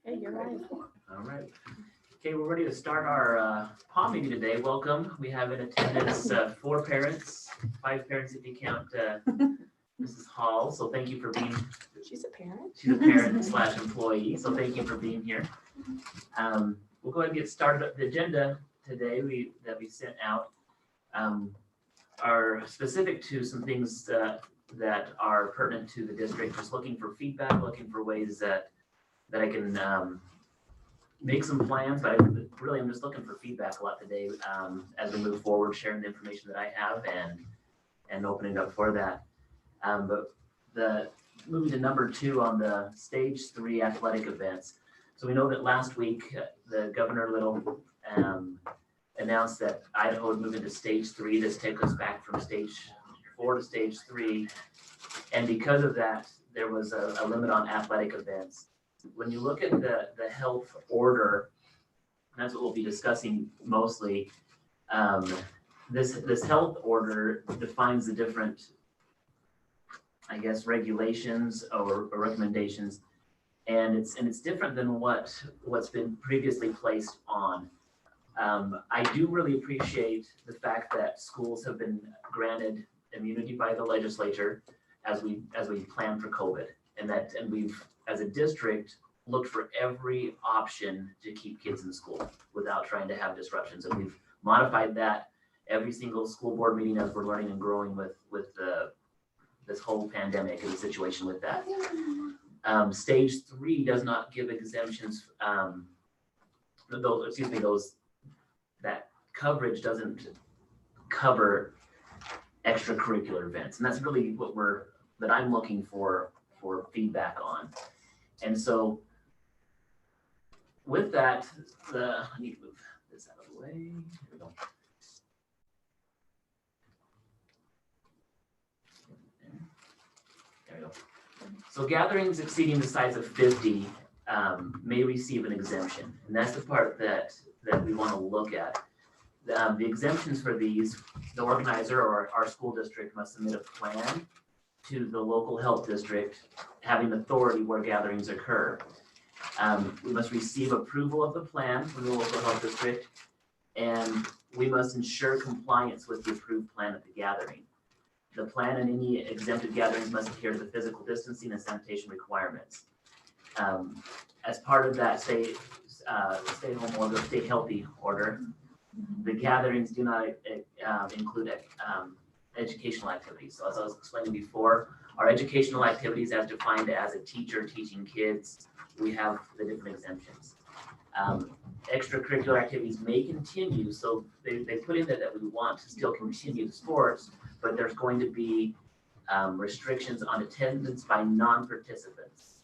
Hey, you're right. All right. Okay, we're ready to start our PAW meeting today. Welcome. We have in attendance 4 parents, 5 parents if you count Mrs. Hall. So thank you for being. She's a parent. She's a parent slash employee. So thank you for being here. We'll go ahead and get started. The agenda today that we sent out are specific to some things that are pertinent to the district. Just looking for feedback, looking for ways that I can make some plans, but I'm just looking for feedback a lot today as we move forward, sharing the information that I have and opening up for that. But moving to number 2 on the stage 3 athletic events. So we know that last week the Governor Little announced that Idaho would move into stage 3. This takes us back from stage 4 to stage 3. And because of that, there was a limit on athletic events. When you look at the health order, that's what we'll be discussing mostly. This health order defines the different, I guess, regulations or recommendations, and it's different than what's been previously placed on. I do really appreciate the fact that schools have been granted immunity by the legislature as we plan for COVID, and we've, as a district, looked for every option to keep kids in school without trying to have disruptions. And we've modified that every single school board meeting as we're learning and growing with this whole pandemic and the situation with that. Stage 3 does not give exemptions. That coverage doesn't cover extracurricular events, and that's really that I'm looking for feedback on. And so with that, I need to move this out of the way. Here we go. There we go. So gatherings exceeding the size of 50 may receive an exemption, and that's the part that we want to look at. The exemptions for these, the organizer or our school district must submit a plan to the local health district having authority where gatherings occur. We must receive approval of the plan from the local health district, and we must ensure compliance with the approved plan at the gathering. The plan and any exempted gatherings must adhere to the physical distancing and sanitation requirements. As part of that stay home order, stay healthy order, the gatherings do not include educational activities. So as I was explaining before, our educational activities as defined as a teacher teaching kids, we have the different exemptions. Extracurricular activities may continue, so they put in that we want to still continue the sports, but there's going to be restrictions on attendance by non-participants.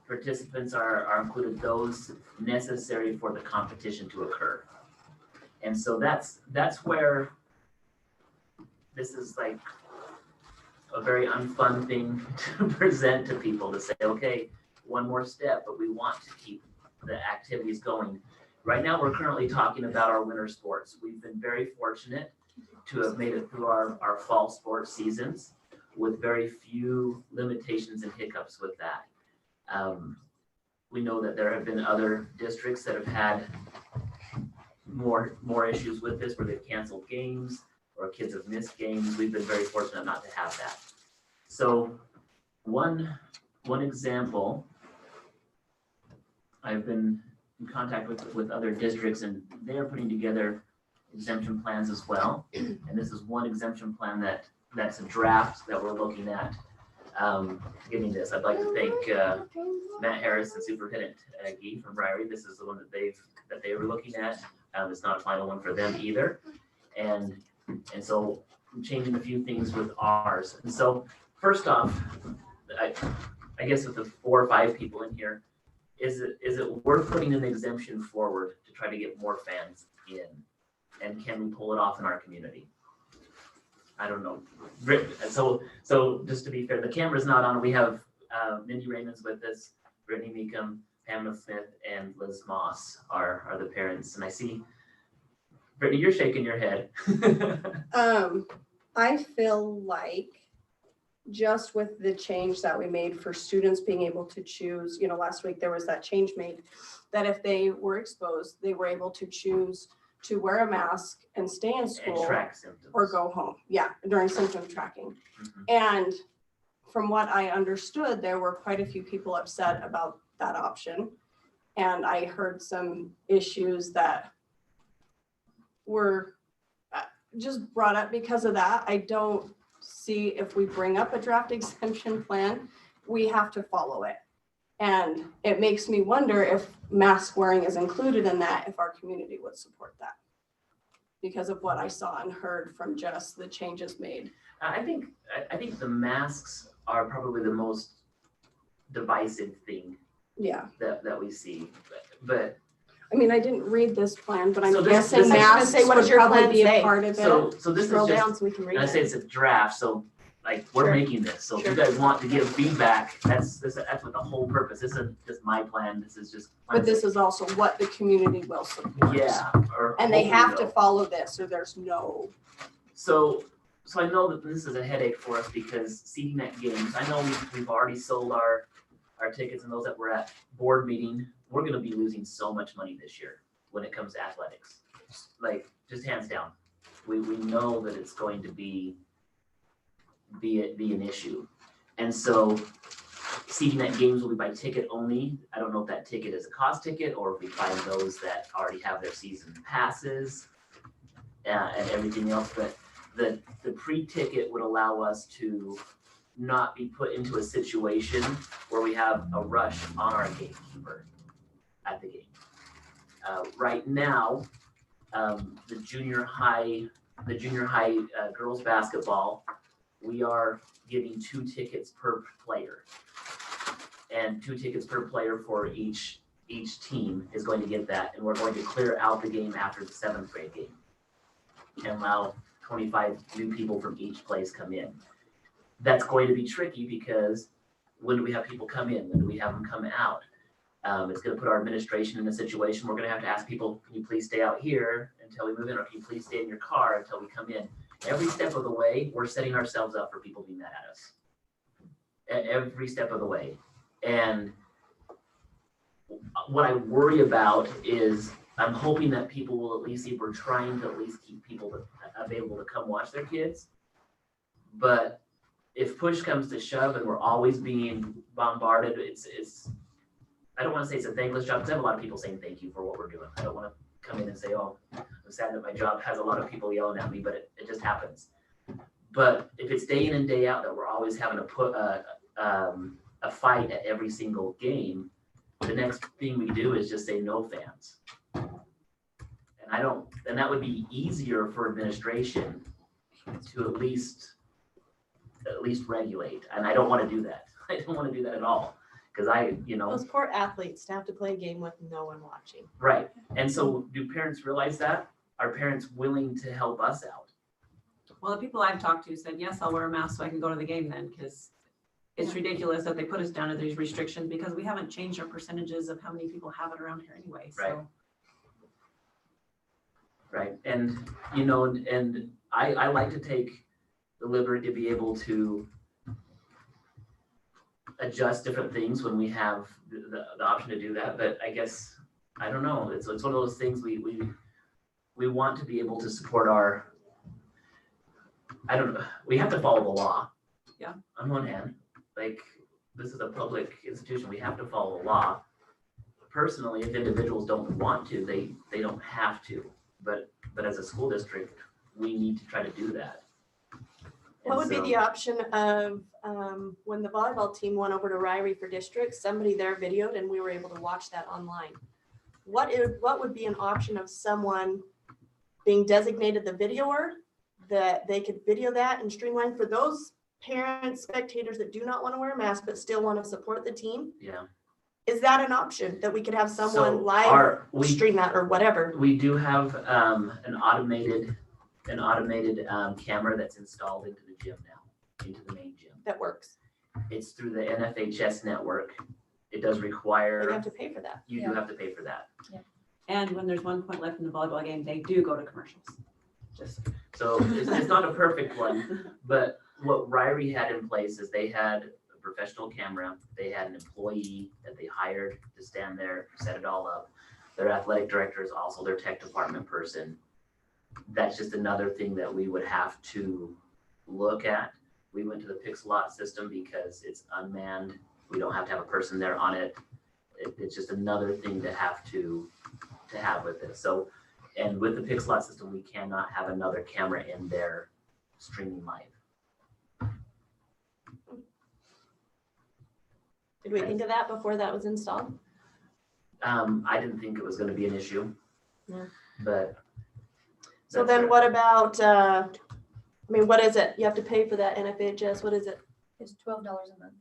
Participants are included those necessary for the competition to occur. And so that's where this is like a very unfun thing to present to people, to say, okay, one more step, but we want to keep the activities going. Right now, we're currently talking about our winter sports. We've been very fortunate to have made it through our fall sports seasons with very few limitations and hiccups with that. We know that there have been other districts that have had more issues with this, where they've canceled games or kids have missed games. We've been very fortunate not to have that. So one example, I've been in contact with other districts, and they are putting together exemption plans as well. And this is one exemption plan that's a draft that we're looking at getting this. I'd like to thank Matt Harris and Superintendent Gee from Briery. This is the one that they were looking at. It's not a final one for them either. And so I'm changing a few things with ours. And so first off, I guess with the 4 or 5 people in here, is it worth putting an exemption forward to try to get more fans in? And can we pull it off in our community? I don't know. So just to be fair, the camera's not on. We have Mindy Raymond's with us, Brittany Meekum, Pamela Smith, and Liz Moss are the parents. And I see, Brittany, you're shaking your head. I feel like just with the change that we made for students being able to choose, last week there was that change made that if they were exposed, they were able to choose to wear a mask and stay in And school track symptoms. or go home. Yeah, during symptom tracking. Mhm. And from what I understood, there were quite a few people upset about that option. And I heard some issues that were just brought up because of that. I don't see if we bring up a draft exemption plan, we have to follow it. And it makes me wonder if mask wearing is included in that, if our community would support that. Because of what I saw and heard from just the changes made. I think the masks are probably the most divisive thing Yeah. that we see. But I mean, I didn't read this plan, but I'm So this guessing masks say, what would does your probably plan be a say? part of it. so this is Scroll just, down so we can read and I say it. it's a draft, so like we're Sure. making this. So if you Sure. guys want to give feedback, that's what the whole purpose. This isn't just my plan. This is just. But this is also what the community will support. Yeah. And they hopefully have to they'll- follow this or there's no. So I know that this is a headache for us because seating at games, I know we've already sold our tickets, and those that were at board meeting, we're gonna be losing so much money this year when it comes to athletics. Like, just hands down. We know that it's going to be an issue. And so seating at games will be by ticket only. I don't know if that ticket is a cost ticket or if we find those that already have their season passes and everything else, but the pre-ticket would allow us to not be put into a situation where we have a rush on our gatekeeper at the game. Right now, the junior high girls basketball, we are giving 2 tickets per player. And 2 tickets per player for each team is going to get that, and we're going to clear out the game after the 7th grade game and allow 25 new people from each place come in. That's going to be tricky because when do we have people come in? When do we have them come out? It's going to put our administration in a situation. We're going to have to ask people, can you please stay out here until we move in, or can you please stay in your car until we come in? Every step of the way, we're setting ourselves up for people being mad at us. Every step of the way. And what I worry about is I'm hoping that people will at least see we're trying to at least keep people available to come watch their kids. But if push comes to shove and we're always being bombarded, it's I don't want to say it's a thankless job because I have a lot of people saying thank you for what we're doing. I don't want to come in and say, oh, I'm sad that my job has a lot of people yelling at me, but it just happens. But if it's day in and day out that we're always having to put a fight at every single game, the next thing we do is just say no fans. And that would be easier for administration to at least regulate. And I don't want to do that. I don't want to do that at all. Because Those poor athletes to have to play a game with no one watching. Right. And so do parents realize that? Are parents willing to help us out? Well, the people I've talked to said, yes, I'll wear a mask so I can go to the game then, because it's ridiculous that they put us down to these restrictions because we haven't changed our percentages of how many people have it around here anyway. So. Right. And, and I like to take the liberty to be able to adjust different things when we have the option to do that. But I guess, I don't know. It's one of those things we want to be able to support our, I don't know, we have to follow the law. Yeah. On one hand, like this is a public institution, we have to follow the law. Personally, if individuals don't want to, they don't have to. But as a school district, we need to try to do that. What would be the option of when the volleyball team went over to Ryrie for districts, somebody there videoed and we were able to watch that online? What would be an option of someone being designated the videoer, that they could video that and streamline for those parents, spectators that do not want to wear a mask but still want to support the team? Yeah. Is that an option that we could have someone So live stream that or whatever? We do have an automated camera that's installed into the gym now, into the main gym. That works. It's through the NFHS network. It does But you require, have to pay for that. you do have to pay for that. And when there's 1 point left in the volleyball game, they do go to commercials. So it's not a perfect one, but what Ryrie had in place is they had a professional camera, they had an employee that they hired to stand there, set it all up. Their athletic director is also their tech department person. That's just another thing that we would have to look at. We went to the Pixelot system because it's unmanned. We don't have to have a person there on it. It's just another thing to have with this. So, and with the Pixelot system, we cannot have another camera in there streaming live. Did we think of that before that was installed? I didn't think it was going to be an issue, Yeah. but. So that's then right. what about, I mean, what is it? You have to pay for that NFHS. What is it? It's $12 a month.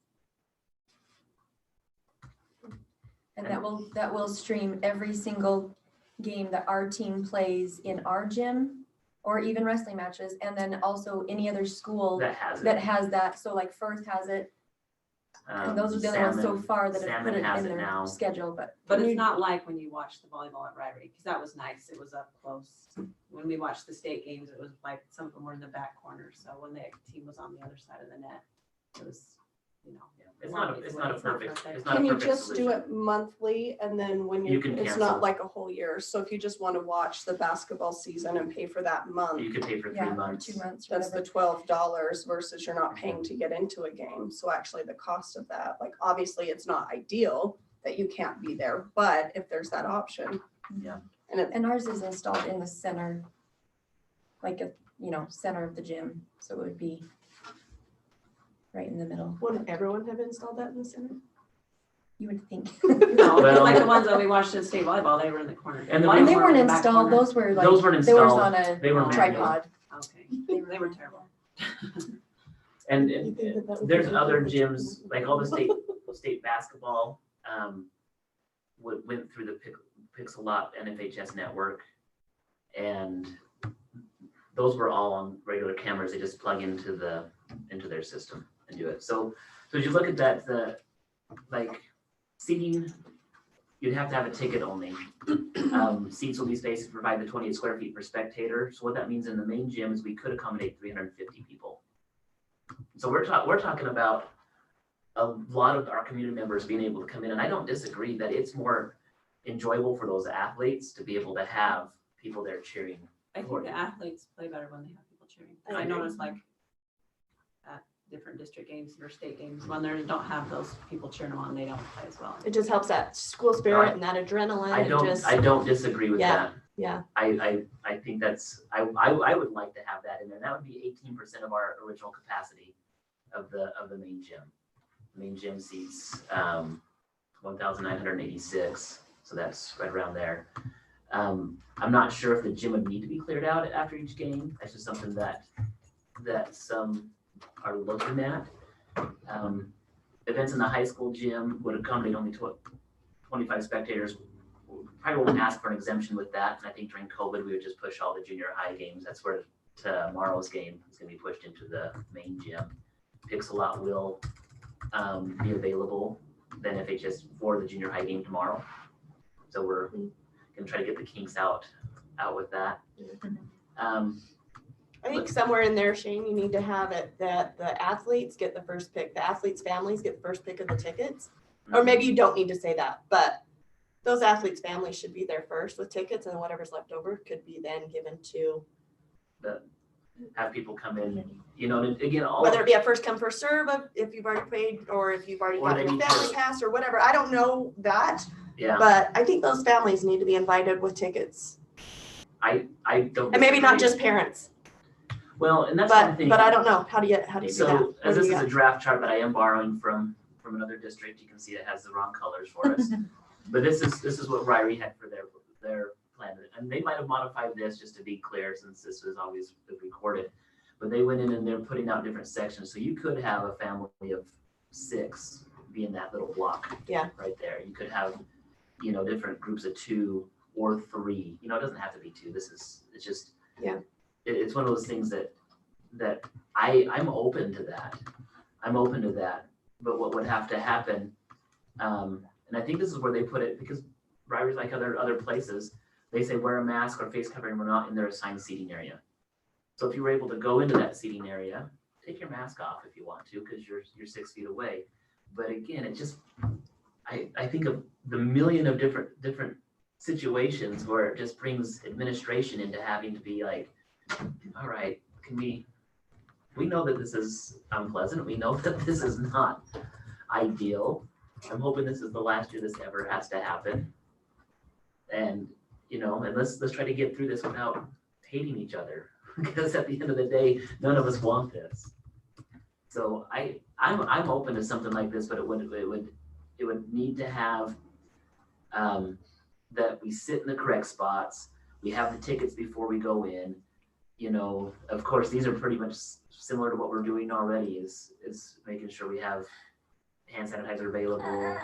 And that will stream every single game that our team plays in our gym or even wrestling matches. And then also any other school That has that it. has that. So like Firth has it. And those are the other ones so Salmon- far that have Salmon put it has in it their now. schedule, but But it's not like when you watch the volleyball at Ryrie, because that was nice. It was up close. When we watched the state games, it was like some of them were in the back corner. So when the team was on the other side of the net, it was, you know. It's not a perfect, it's not a perfect Can you solution. just do it monthly and then when You can it's cancel. not like a whole year? So if you just want to watch the basketball season and pay for that month, You could pay for 3 yeah, for months. 2 months. that's the whatever. $12 versus you're not paying to get into a game. So actually the cost of that, like obviously it's not ideal that you can't be there, but if there's that option. Yeah. And And ours is installed in the center, like a, center of the gym. So it would be right in the middle. Wouldn't everyone have installed that in the center? You would think. No, Well- like the ones that we watched at state volleyball, they were in the corner. And the And they Volleyball weren't in the back installed. corner. Those were like, Those weren't they were installed. on a They were manual. tripod. Okay, they were terrible. And You think that that would there's be other good? gyms, like all the state basketball, went through the Pixelot NFHS network. And those were all on regular cameras. They just plug into their system and do it. So as you look at that, like seating, you'd have to have a ticket only. Seats will be spaced to provide the 28 square feet per spectator. So what that means in the main gym is we could accommodate 350 people. So we're talking about a lot of our community members being able to come in, and I don't disagree that it's more enjoyable for those athletes to be able to have people there cheering. I think the athletes play better when they have people cheering. I I agree. noticed like at different district games or state games, when they don't have those people cheering them on, they don't play as well. It just helps that school spirit and that adrenaline I and don't just, disagree with Yeah. that. yeah. I think that's, I would like to have that in there. That would be 18% of our original capacity of the main gym. The main gym seats 1,986, so that's right around there. I'm not sure if the gym would need to be cleared out after each game. That's just something that some are looking at. Events in the high school gym would accommodate only 25 spectators. Probably won't ask for an exemption with that. And I think during COVID, we would just push all the junior high games. That's where tomorrow's game is going to be pushed into the main gym. Pixelot will be available then FHS for the junior high game tomorrow. So we're going to try to get the kinks out with that. I think somewhere in there, Shane, you need to have it that the athletes get the first pick, the athletes' families get the first pick of the tickets. Or maybe you don't need to say that, but those athletes' families should be there first with tickets, and whatever's left over could be then given to, have people come in, and again, all whether it be a first come, first serve if you've already paid, or if you've already Or got they your need to- family pass or whatever. I don't know that, yeah, but I think those families need to be invited with tickets. I don't. And maybe not disagree. just parents, Well, and that's one thing. but I don't know. How do you do that? So What as do this you is a got? draft chart that I am borrowing from another district, you can see it has the wrong colors for us. But this is what Ryrie had for their plan. And they might have modified this just to be clear since this was always recorded. But they went in and they're putting out different sections. So you could have a family of 6 be in that little block. Yeah. Right there. You could have, different groups of 2 or 3. It doesn't have to be 2. It's just, Yeah. It's one of those things that I'm open to that. I'm open to that. But what would have to happen, and I think this is where they put it, because Ryrie's like other places, they say wear a mask or face covering when not in their assigned seating area. So if you were able to go into that seating area, take your mask off if you want to, because you're 6 feet away. But again, it just, I think of the million of different situations where it just brings administration into having to be like, all right, we know that this is unpleasant. We know that this is not ideal. I'm hoping this is the last year this ever has to happen. And, and let's try to get through this without hating each other, because at the end of the day, none of us want this. So I'm open to something like this, but it would need to have that we sit in the correct spots. We have the tickets before we go in. Of course, these are pretty much similar to what we're doing already, is making sure we have hand sanitizer available.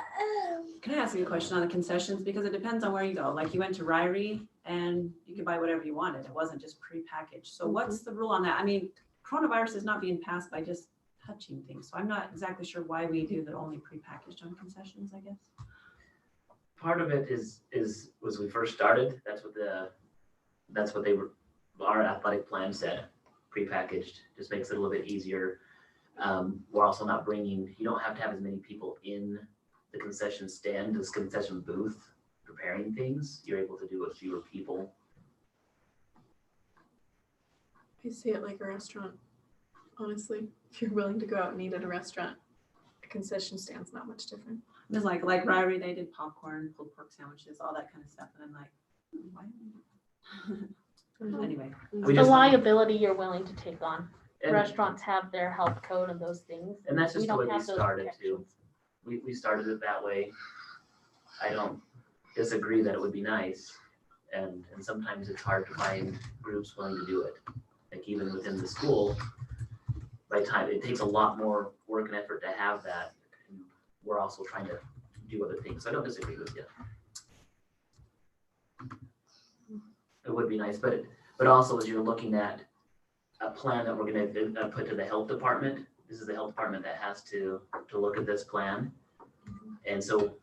Can I ask you a question on the concessions? Because it depends on where you go. Like you went to Ryrie and you could buy whatever you wanted. It wasn't just prepackaged. So what's the rule on that? I mean, coronavirus is not being passed by just touching things. So I'm not exactly sure why we do the only prepackaged on concessions, I guess. Part of it is was we first started, that's what they were, our athletic plan said, prepackaged, just makes it a little bit easier. We're also not you don't have to have as many people in the concession stand, this concession booth, preparing things. You're able to do it with fewer people. I see it like a restaurant. Honestly, if you're willing to go out and eat at a restaurant, a concession stand's not much different. It's like Ryrie, they did popcorn, pulled pork sandwiches, all that kind of stuff. And I'm like, why? Anyway. We The just- liability you're willing to take on. And, Restaurants have their health code and those things. and that's We just the don't way we have those started too. protections. We started it that way. I don't disagree that it would be nice. And sometimes it's hard to find groups willing to do it. Like even within the school, by time, it takes a lot more work and effort to have that. And we're also trying to do other things. So I don't disagree with you. It would be nice, but also as you're looking at a plan that we're gonna put to the health department, this is the health department that has to look at this plan. And so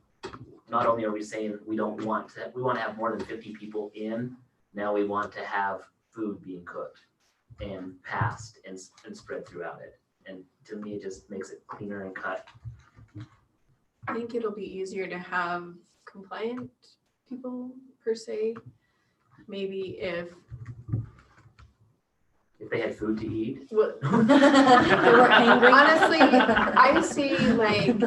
not only are we saying we want to have more than 50 people in, now we want to have food being cooked and passed and spread throughout it. And to me, it just makes it cleaner and cut. I think it'll be easier to have compliant people per se. Maybe if They had food to eat. well, They were hangry. honestly, I see like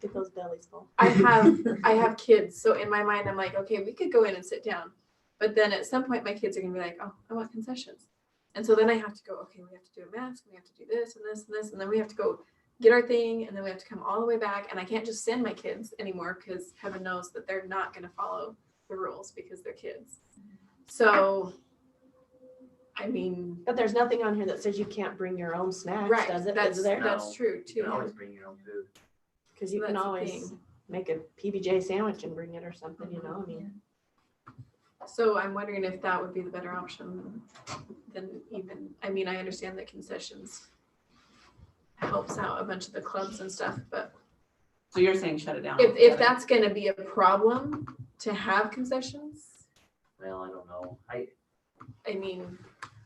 Get those bellies full. I have kids, so in my mind I'm like, okay, we could go in and sit down, but then at some point my kids are gonna be like, oh, I want concessions, and so then I have to go, okay, we have to do a mask, we have to do this and this and this, and then we have to go get our thing, and then we have to come all the way back, and I can't just send my kids anymore because heaven knows that they're not gonna follow the rules because they're kids. So I mean, But there's nothing on here that says you can't bring your own snacks, right, does it? that's Is there? No. that's true You can too. always bring your own food. Because you can That's the always thing. make a PBJ sandwich and bring it or something, I mean. So I'm wondering if that would be the better option than even, I mean, I understand that concessions helps out a bunch of the clubs and stuff, but So you're saying shut it down? if altogether. that's gonna be a problem to have concessions, Well, I don't know. I mean,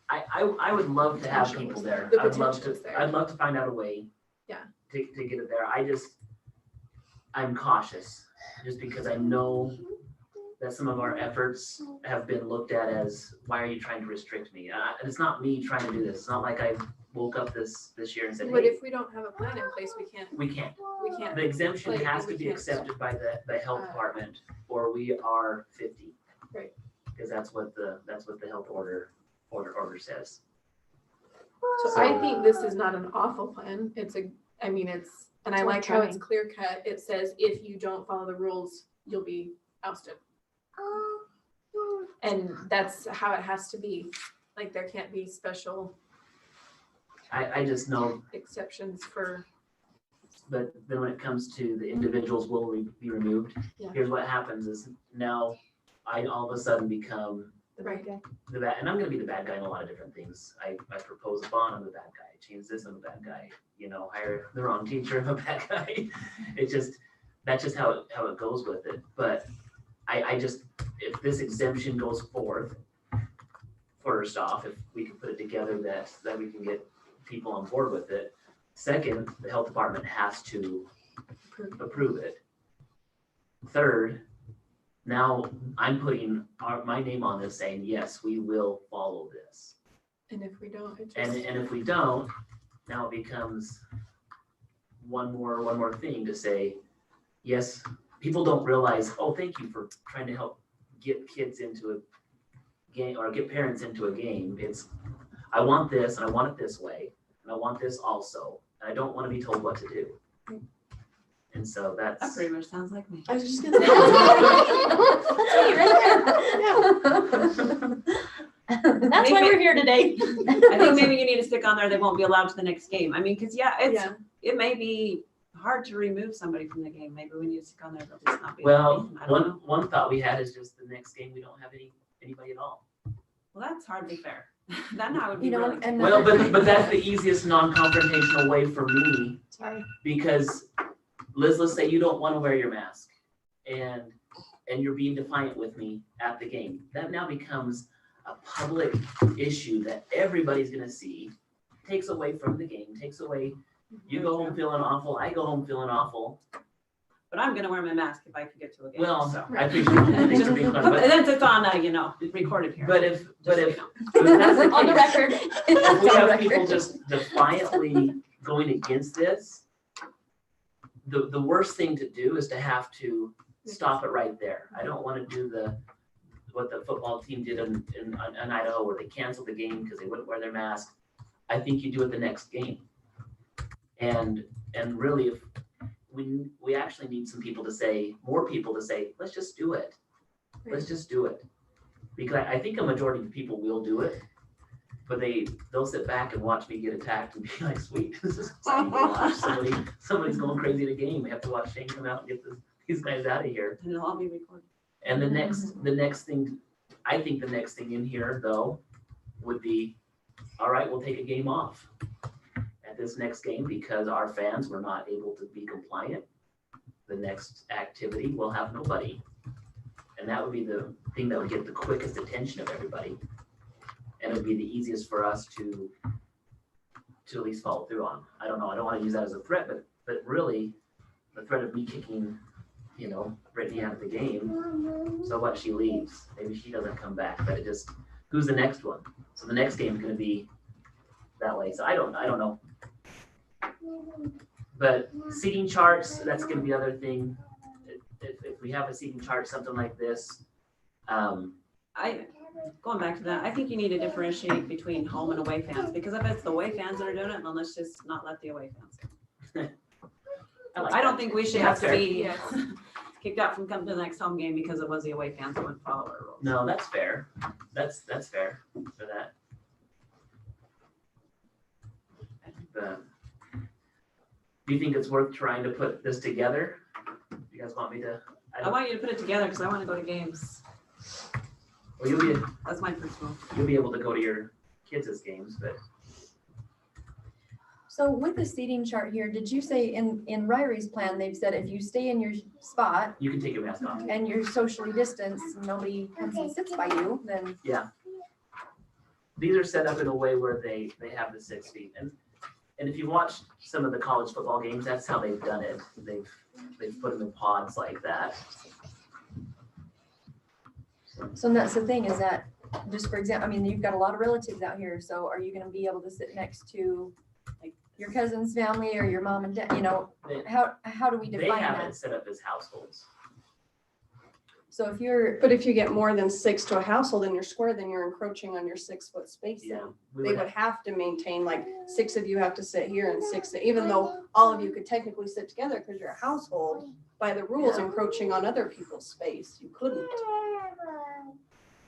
I would love to have Potential people is there. there. The I'd love potential is to, there. I'd love to find out a way. Yeah. To get it there. I'm cautious, just because I know that some of our efforts have been looked at as, why are you trying to restrict me? And it's not me trying to do this. It's not like I woke up this year and said, but hey, if we don't have a plan in place, we can't, we can't. we can't. The exemption Like, has we to be can't- accepted by the health Uh, department, or we are 50. Right. Because that's what the health order says. So I think this is not an awful plan. It's and I It's worth like how it's trying. clear cut. It says if you don't follow the rules, you'll be ousted. And that's how it has to be. Like there can't be special I just know, exceptions for, but then when it comes to the individuals will be removed, Yeah. here's what happens is now I all of a sudden become right, the bad, and I'm gonna be the bad guy in a lot of different things. I propose a bond, I'm the bad guy. I change this, I'm the bad guy. Hire the wrong teacher, I'm a bad guy. That's just how it goes with it. But I just, if this exemption goes forth, first off, if we can put it together that we can get people on board with it. Second, the health department has to approve it. Third, now I'm putting my name on this saying, yes, we will follow this. And if we don't, it And just, if we don't, now it becomes one more thing to say, yes, people don't realize, oh, thank you for trying to help get kids into a game or get parents into a game. It's, I want this and I want it this way, and I want this also, and I don't want to be told what to do. And so That that's, pretty much sounds like me. I was just gonna say. That's why we're here today. I think maybe you need to stick on there, they won't be allowed to the next game. I mean, cause Yeah. it may be hard to remove somebody from the game. Maybe we need to stick on there, they'll just not be. well, I don't know. one thought we had is just the next game, we don't have anybody at all. Well, that's hardly fair. Then I would be You know, really. and Well, but that's the easiest non-confrontational way for me, Sorry. because let's say you don't want to wear your mask and you're being defiant with me at the game. That now becomes a public issue that everybody's gonna see, takes away from the game, takes away, you go home feeling awful, I go home feeling awful. But I'm gonna wear my mask if I can get to a game, Well, so. I appreciate thanks for being clear, And but then it's on, recorded here. but if Just so you if know. that's the On the case, record. if we On have the people record. just defiantly going against this, the worst thing to do is to have to stop it right there. I don't want to do what the football team did in Idaho, where they canceled the game because they wouldn't wear their mask. I think you do it the next game. And really, if we actually need some people to say, more people to say, let's just do it. Let's just do it. Because I think a majority of people will do it, but they'll sit back and watch me get attacked and be like, sweet, this is exciting to watch. Somebody's going crazy at a game. We have to watch Shane come out and get these guys out of here. And it'll all be recorded. And the next thing, I think the next thing in here though, would be, all right, we'll take a game off at this next game because our fans were not able to be compliant. The next activity will have nobody. And that would be the thing that would get the quickest attention of everybody. And it would be the easiest for us to at least follow through on. I don't know, I don't want to use that as a threat, but really the threat of me kicking, Brittany out of the game. So what, she leaves, maybe she doesn't come back, but who's the next one? So the next game is gonna be that way. So I don't know. But seating charts, that's gonna be the other thing. If we have a seating chart, something like this, Going back to that, I think you need to differentiate between home and away fans, because if it's the away fans that are doing it, then let's just not let the away fans go. I don't think we should have to be Yes. kicked out from coming to the next home game because it was the away fans that wouldn't follow our rules. No, that's fair. That's fair for that. But do you think it's worth trying to put this together? You guys want me to? I want you to put it together because I want to go to games. Well, you'll That's my personal. be able to go to your kids' games, but So with the seating chart here, did you say in Ryrie's plan, they've said if you stay in your spot you can take your mask off. and you're socially distanced, nobody comes and sits by you, then These are set up in a way where they have the 6 feet. And if you watch some of the college football games, that's how they've done it. They've put them in pods like that. so that's the thing is that, just for example, I mean, you've got a lot of relatives out here, so are you gonna be able to sit next to like your cousin's family or your mom and dad, They, how do we they define have that? it set up as households. So if you're, But if you get more than 6 to a household in your square, then you're encroaching on your 6-foot spacing. Yeah. They would have to maintain, like, 6 of you have to sit here and 6, even though all of you could technically sit together because you're a household, by the rules encroaching on other people's space, you couldn't.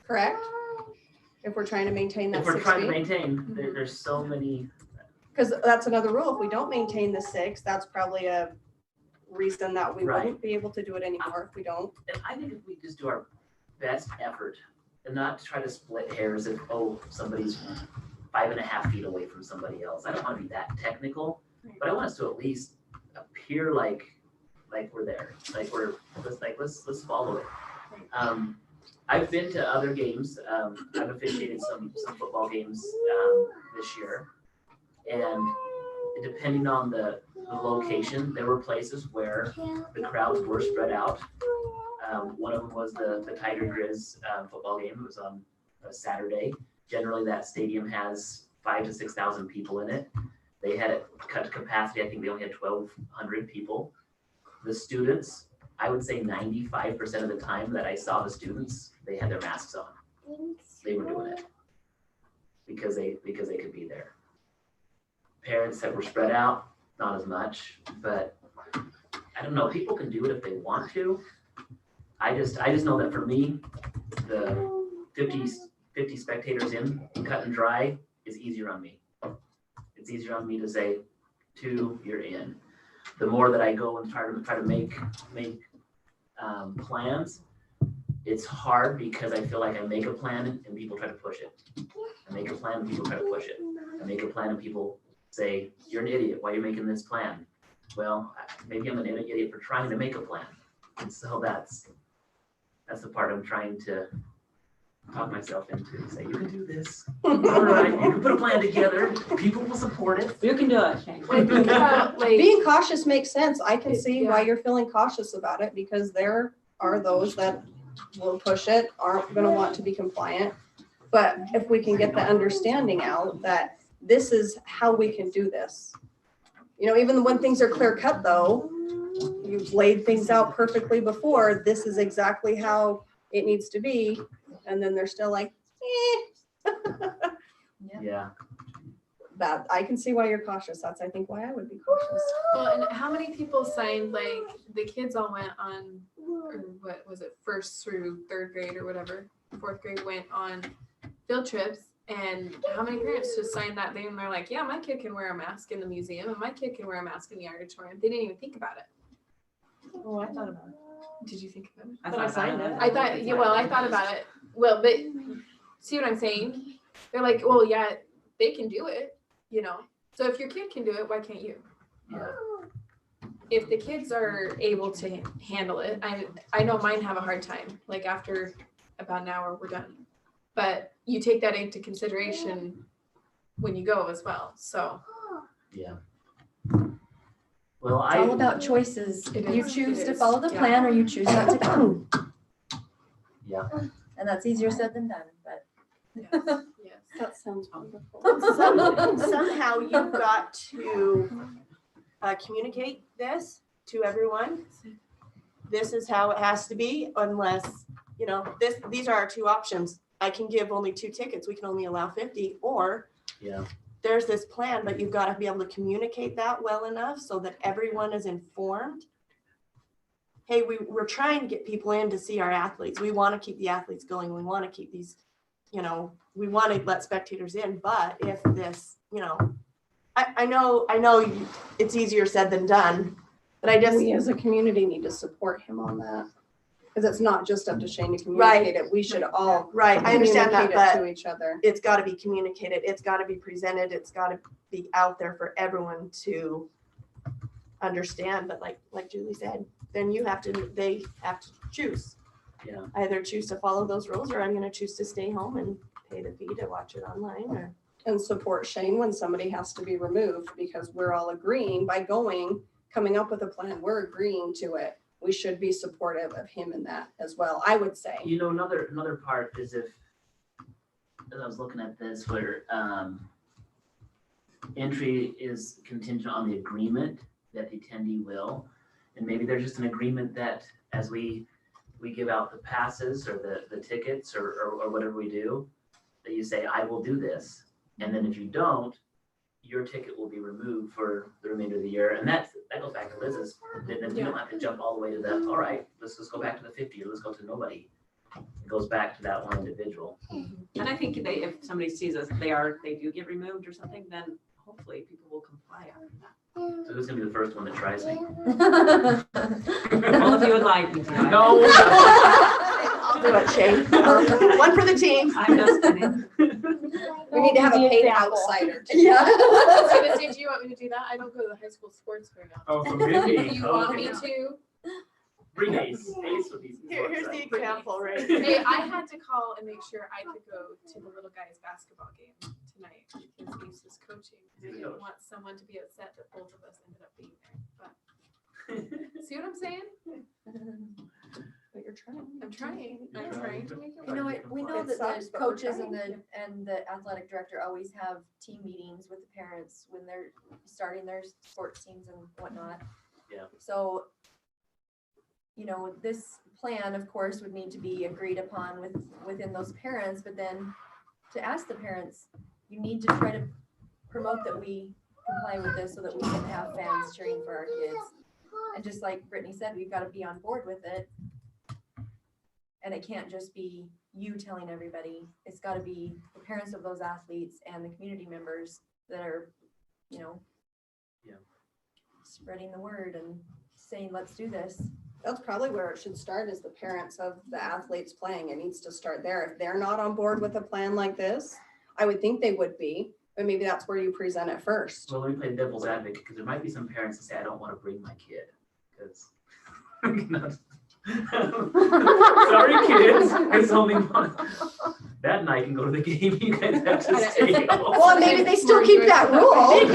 Correct? If we're trying to maintain that If we're 6 trying to feet. maintain, there's so many. Because that's another rule. If we don't maintain the 6, that's probably a reason that we Right. wouldn't be able to do it anymore if we don't. And I think if we just do our best effort and not try to split hairs if, somebody's 5.5 feet away from somebody else. I don't want to be that technical, but I want us to at least appear like we're there, let's follow it. I've been to other games. I've officiated some football games this year. And depending on the location, there were places where the crowds were spread out. One of them was the Tiger Grizz football game. It was on a Saturday. Generally, that stadium has 5,000 to 6,000 people in it. They had it cut to capacity. I think they only had 1,200 people. The students, I would say 95% of the time that I saw the students, they had their masks on. They were doing it because they could be there. Parents that were spread out, not as much, but I don't know. People can do it if they want to. I just know that for me, the 50 spectators in, cut and dry, is easier on me. It's easier on me to say 2, you're in. The more that I go and try to make plans, it's hard because I feel like I make a plan and people try to push it. I make a plan and people try to push it. I make a plan and people say, you're an idiot. Why are you making this plan? Well, maybe I'm an idiot for trying to make a plan. And so that's the part I'm trying to talk myself into. Say, you can do this. All right, you can put a plan together. People will support it. You can do it, Shane. Being cautious makes sense. I can see why you're feeling cautious about it because there are those that will push it, aren't going to want to be compliant. But if we can get the understanding out that this is how we can do this. You know, even when things are clear cut though, you've laid things out perfectly before, this is exactly how it needs to be. And then they're still like, Yeah. that I can see why you're cautious. That's, I think, why I would be cautious. Well, and how many people signed, like, the kids all went on, or what was it, 1st through 3rd grade or whatever, 4th grade went on field trips, and how many parents just signed that thing and they're like, yeah, my kid can wear a mask in the museum and my kid can wear a mask in the auditorium. They didn't even think about it. Oh, I thought about it. Did you think about it? I But I thought signed about it. I thought, yeah, well, I thought about it. Well, but see what I'm saying? They're like, well, yeah, they can do it, you know? So if your kid can do it, why can't you? Yeah. If the kids are able to handle it, I know mine have a hard time, like after about an hour, we're done. But you take that into consideration when you go as well, so. Yeah. Well, It's all about choices. It You is, choose it to is, follow the yeah. plan or you choose not to come. Yeah. And that's easier said than done, but. Yes. That sounds wonderful. Somehow you've got to communicate this to everyone. This is how it has to be unless, you know, these are our 2 options. I can give only 2 tickets. We can only allow 50, or Yeah. there's this plan, but you've got to be able to communicate that well enough so that everyone is informed. Hey, we're trying to get people in to see our athletes. We want to keep the athletes going. We want to keep these, you know, we want to let spectators in, but if this, you know, I know it's easier said than done, but I just, We as a community need to support him on that. Because it's not just up to Shane to communicate it. We should all right, I understand that, communicate it but to each other. it's got to be communicated. It's got to be presented. It's got to be out there for everyone to understand. But like Julie said, then they have to choose. Yeah. Either choose to follow those rules, or I'm going to choose to stay home and pay the fee to watch it online. Or And support Shane when somebody has to be removed, because we're all agreeing by coming up with a plan, we're agreeing to it. We should be supportive of him in that as well, I would say. You know, another part is as I was looking at this, where entry is contingent on the agreement that the attendee will, and maybe there's just an agreement that as we give out the passes or the tickets or whatever we do, that you say, I will do this, and then if you don't, your ticket will be removed for the remainder of the year. And that goes back to Liz's. Then you don't have to jump all the way to the, all right, let's just go back to the 50 or let's go to nobody. It goes back to that one individual. And I think if somebody sees us, they do get removed or something, then hopefully people will comply after that. So who's gonna be the first one that tries me? Well, if you would like me to. No. I'll do it, Shane. One for the team. I'm just kidding. We need to have a Be paid example. outsider. Yeah. I was gonna say, do you want me to do that? I don't go to the high school sports very often. Oh, so maybe. Do you want me to? Bring Ace. Ace would be. Here's the example, right? Hey, I had to call and make sure I could go to the little guys' basketball game tonight because he's just coaching. I He's a didn't coach. want someone to be upset that both of us ended up being there, but see what I'm saying? But you're trying. I'm trying. You're I'm trying. trying to make it You know work. what, we know It that sucks, the but we're coaches trying. and the athletic director always have team meetings with the parents when they're starting their sports teams and whatnot. Yeah. So, you know, this plan, of course, would need to be agreed upon within those parents, but then to ask the parents, you need to try to promote that we comply with this so that we can have fans cheering for our kids. And just like Brittany said, we've got to be on board with it. And it can't just be you telling everybody. It's got to be the parents of those athletes and the community members that are, you know, Yeah. spreading the word and saying, let's do this. That's probably where it should start, is the parents of the athletes playing. It needs to start there. If they're not on board with a plan like this, I would think they would be, but maybe that's where you present it first. Well, let me play devil's advocate, because there might be some parents that say, I don't want to bring my kid, because. Sorry, kids, it's only one. That night can go to the game, you guys have to stay home. Well, maybe they still keep that rule.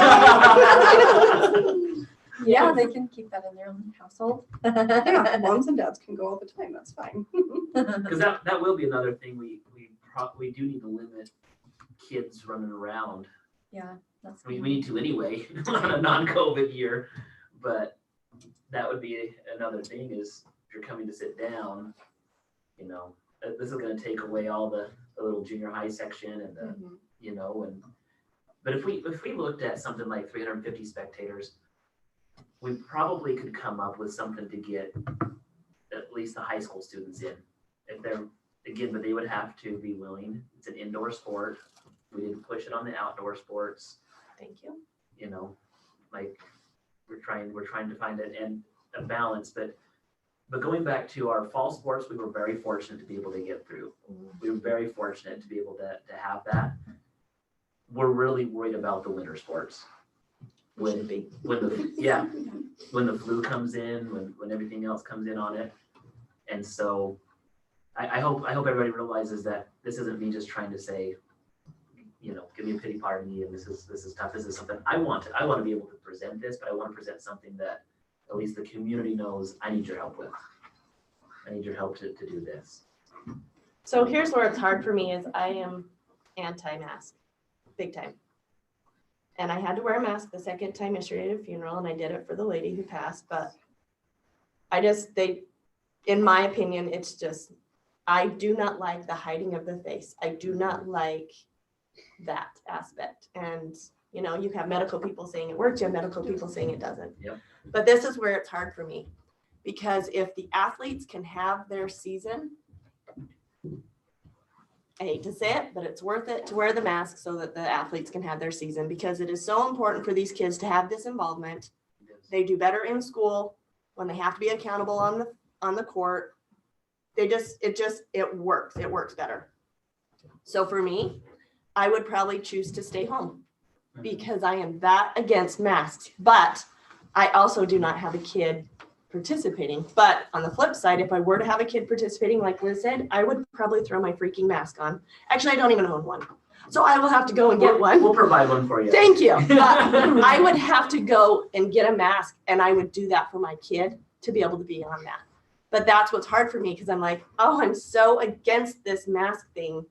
Yeah, they can keep that in their own household. Yeah, moms and dads can go all the time, that's fine. Because that will be another thing, we do need to limit kids running around. Yeah, that's. We need to anyway, on a non-COVID year, but that would be another thing is, if you're coming to sit down, you know, this is gonna take away all the little junior high section and the, you know, and, but if we looked at something like 350 spectators, we probably could come up with something to get at least the high school students in. If they're, again, but they would have to be willing. It's an indoor sport. We didn't push it on the outdoor sports, Thank you. you know, like we're trying to find a balance, but going back to our fall sports, we were very fortunate to be able to get through. We were very fortunate to be able to have that. We're really worried about the winter sports. When the flu comes in, when everything else comes in on it. And so I hope everybody realizes that this isn't me just trying to say, you know, give me a pity party and this is tough. This is something I want to be able to present this, but I want to present something that at least the community knows I need your help with. I need your help to do this. So here's where it's hard for me is I am anti-mask, big time. And I had to wear a mask the second time yesterday at a funeral, and I did it for the lady who passed, but in my opinion, it's just, I do not like the hiding of the face. I do not like that aspect. And, you know, you have medical people saying it works, you have medical people saying it doesn't. Yep. But this is where it's hard for me, because if the athletes can have their season, I hate to say it, but it's worth it to wear the mask so that the athletes can have their season, because it is so important for these kids to have this involvement. They do better in school when they have to be accountable on the court. It works. It works better. So for me, I would probably choose to stay home because I am that against masks, but I also do not have a kid participating. But on the flip side, if I were to have a kid participating, like Liz said, I would probably throw my freaking mask on. Actually, I don't even own one. So I will have to go and get one. We'll provide one for you. Thank you. I would have to go and get a mask, and I would do that for my kid to be able to be on that. But that's what's hard for me, because I'm like, oh, I'm so against this mask thing.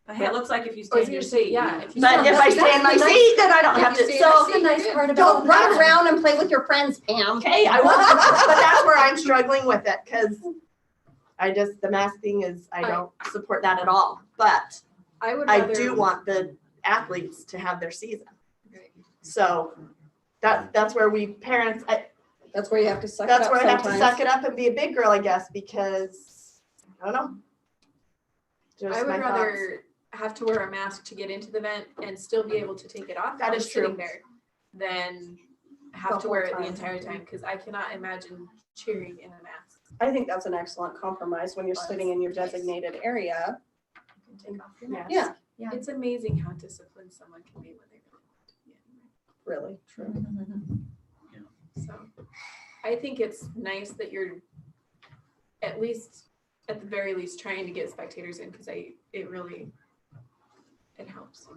But hey, it looks like if you I stay was in your gonna say, seat. yeah. you- If you But if I stay in my seat, then I don't have to. If you stay in So your seat, That's the nice part about. Don't run around and play with your friends, Pam. okay, I will. But that's where I'm struggling with it, because the mask thing is, I don't support that at all. But I would I rather. do want the athletes to have their season. Right. So that's where we parents, That's where you have to suck it up that's where I have to sometimes. suck it up and be a big girl, I guess, because I don't know. Just I would my thoughts. rather have to wear a mask to get into the event and still be able to take it off. That while is sitting true. there than have The to wear whole it the time. entire time, because I cannot imagine cheering in a mask. I think that's an excellent compromise when you're sitting in your designated area. You can take off your Yes. mask. Yeah, It's amazing how disciplined someone can be when they really want to be anyway. really true. So I think it's nice that you're at the very least trying to get spectators in, because it helps.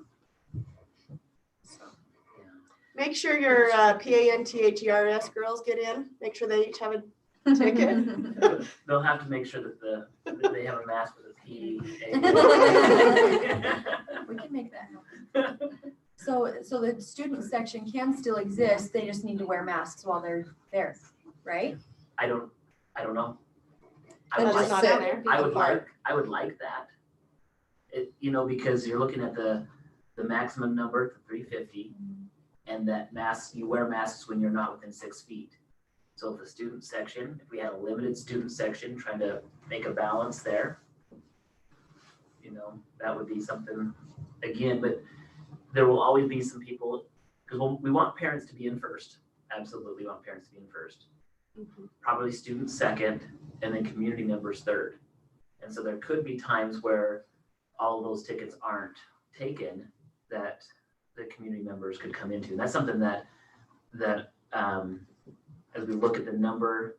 Make sure your PANTHERS girls get in. Make sure they each have a ticket. They'll have to make sure that they have a mask with a P. We can make that happen. So the student section can still exist, they just need to wear masks while they're there, right? I don't know. I Then would just like, not in there. I would like that. It, because you're looking at the maximum number to 350, and that mask, you wear masks when you're not within 6 feet. So if the student section, if we had a limited student section, trying to make a balance there, that would be something, again, but there will always be some people, because we want parents to be in first. Absolutely want parents to be in first. Probably students second, and then community members third. And so there could be times where all of those tickets aren't taken that the community members could come into. And that's something that as we look at the number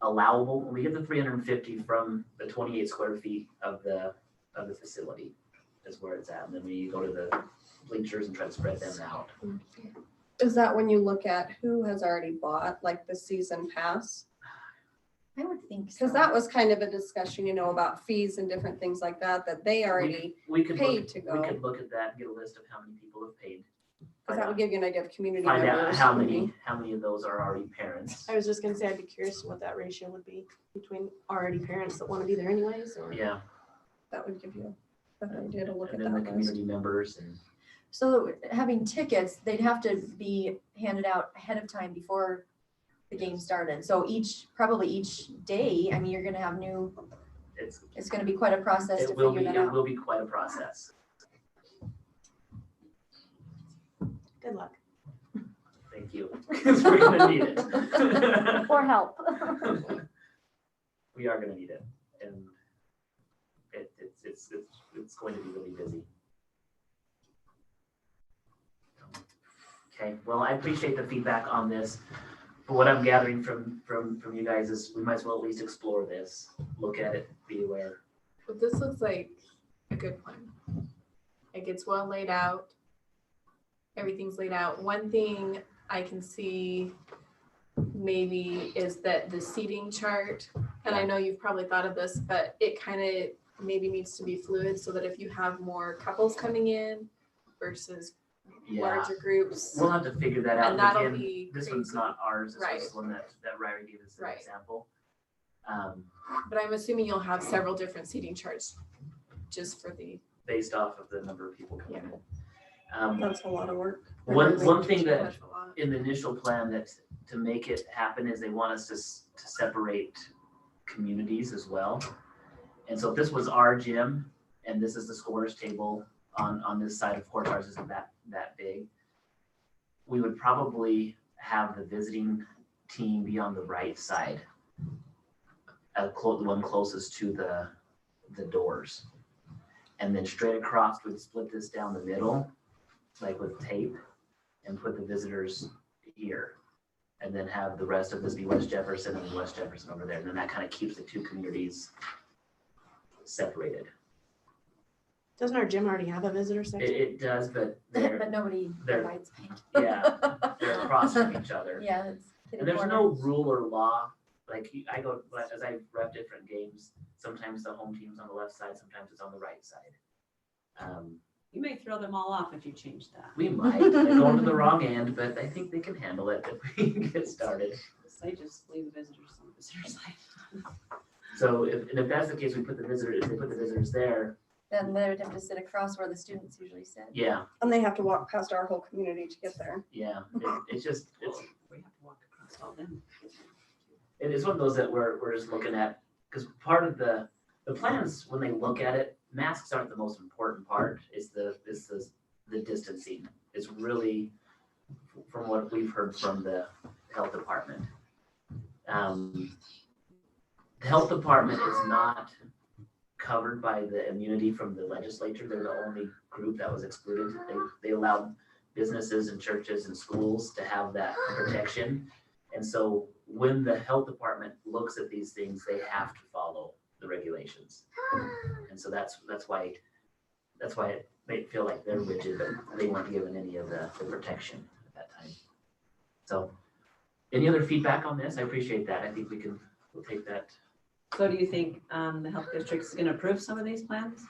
allowable, when we get the 350 from the 28 square feet of the facility is where it's at. And then we go to the bleachers and try to spread them out. Is that when you look at who has already bought like the season pass? I would think so. Because that was kind of a discussion, about fees and different things like that they already We could paid look, to go. we could look at that and get a list of how many people have paid. Because that would give you an idea of community Find out members. how many of those are already parents. I was just gonna say, I'd be curious what that ratio would be between already parents that want to be there anyways, or. Yeah, That would give you a better idea to look and at then the that list. community members and So having tickets, they'd have to be handed out ahead of time before the game started. So probably each day, you're gonna have it's gonna be quite a process to figure that it out. will be quite a process. Good luck. Thank you. Because we're gonna need it. Or help. We are gonna need it, and it's going to be really busy. Okay, well, I appreciate the feedback on this, but what I'm gathering from you guys is we might as well at least explore this, look at it, be aware. But this looks like a good plan. Like it's well laid out. Everything's laid out. One thing I can see maybe is that the seating chart, and I know you've probably thought of this, but it kind of maybe needs to be fluid so that if you have more couples coming in versus Yeah, larger groups. we'll have to figure that out. And that'll Again, be this one's crazy. not ours, this Right. was one that Ryrie gave us as an Right. example. But I'm assuming you'll have several different seating charts just for the, Based off of the number of people coming in. That's a lot of work. One thing that That's a lot. in the initial plan that to make it happen is they want us to separate communities as well. And so if this was our gym and this is the scorer's table on this side, of course ours isn't that big, we would probably have the visiting team be on the right side, the one closest to the doors. And then straight across, we'd split this down the middle, like with tape, and put the visitors here. And then have the rest of this be West Jefferson and West Jefferson over there. And then that kind of keeps the two communities separated. Doesn't our gym already have a visitor section? It does, but they're, But nobody they're- provides paint. yeah, they're across from each other. Yeah, it's. And there's no rule or law, like I go, as I rep different games, sometimes the home team's on the left side, sometimes it's on the right side. You may throw them all off if you change that. We might, they're going to the wrong end, but I think they can handle it if we get started. Say just leave the visitors on the visitor side. So if that's the case, we put the visitors, if they put the visitors there, Then they would have to sit across where the students usually sit. yeah, And they have to walk past our whole community to get there. yeah, it's just, We have to walk across all them. it's one of those that we're just looking at, because part of the plans, when they look at it, masks aren't the most important part, it's the distancing. It's really, from what we've heard from the health department. The health department is not covered by the immunity from the legislature. They're the only group that was excluded. They allowed businesses and churches and schools to have that protection. And so when the health department looks at these things, they have to follow the regulations. And so that's why that's why it may feel like they're rigid, but they weren't given any of the protection at that time. So, any other feedback on this? I appreciate that. I think we'll take that. So do you think the health district's gonna approve some of these plans?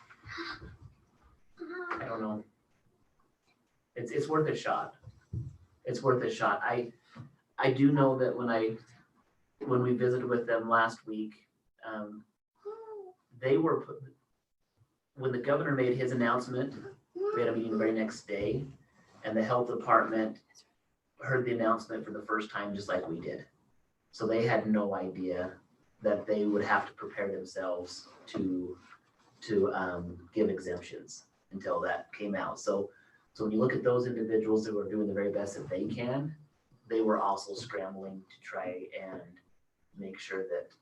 I don't know. It's worth a shot. It's worth a shot. I do know that when we visited with them last week, when the governor made his announcement, we had a meeting the very next day, and the health department heard the announcement for the first time, just like we did. So they had no idea that they would have to prepare themselves to give exemptions until that came out. So when you look at those individuals who are doing the very best that they can, they were also scrambling to try and make sure that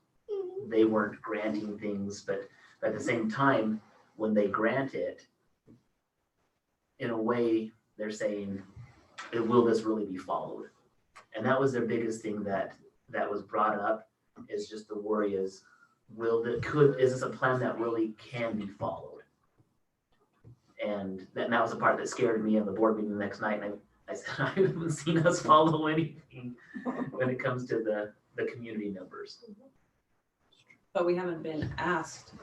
they weren't granting things, but at the same time, when they grant it, in a way, they're saying, will this really be followed? And that was their biggest thing that was brought up, is just the worry is, is this a plan that really can be followed? And that was the part that scared me in the board meeting the next night. And I said, I haven't seen us follow anything when it comes to the community members. But we haven't been asked.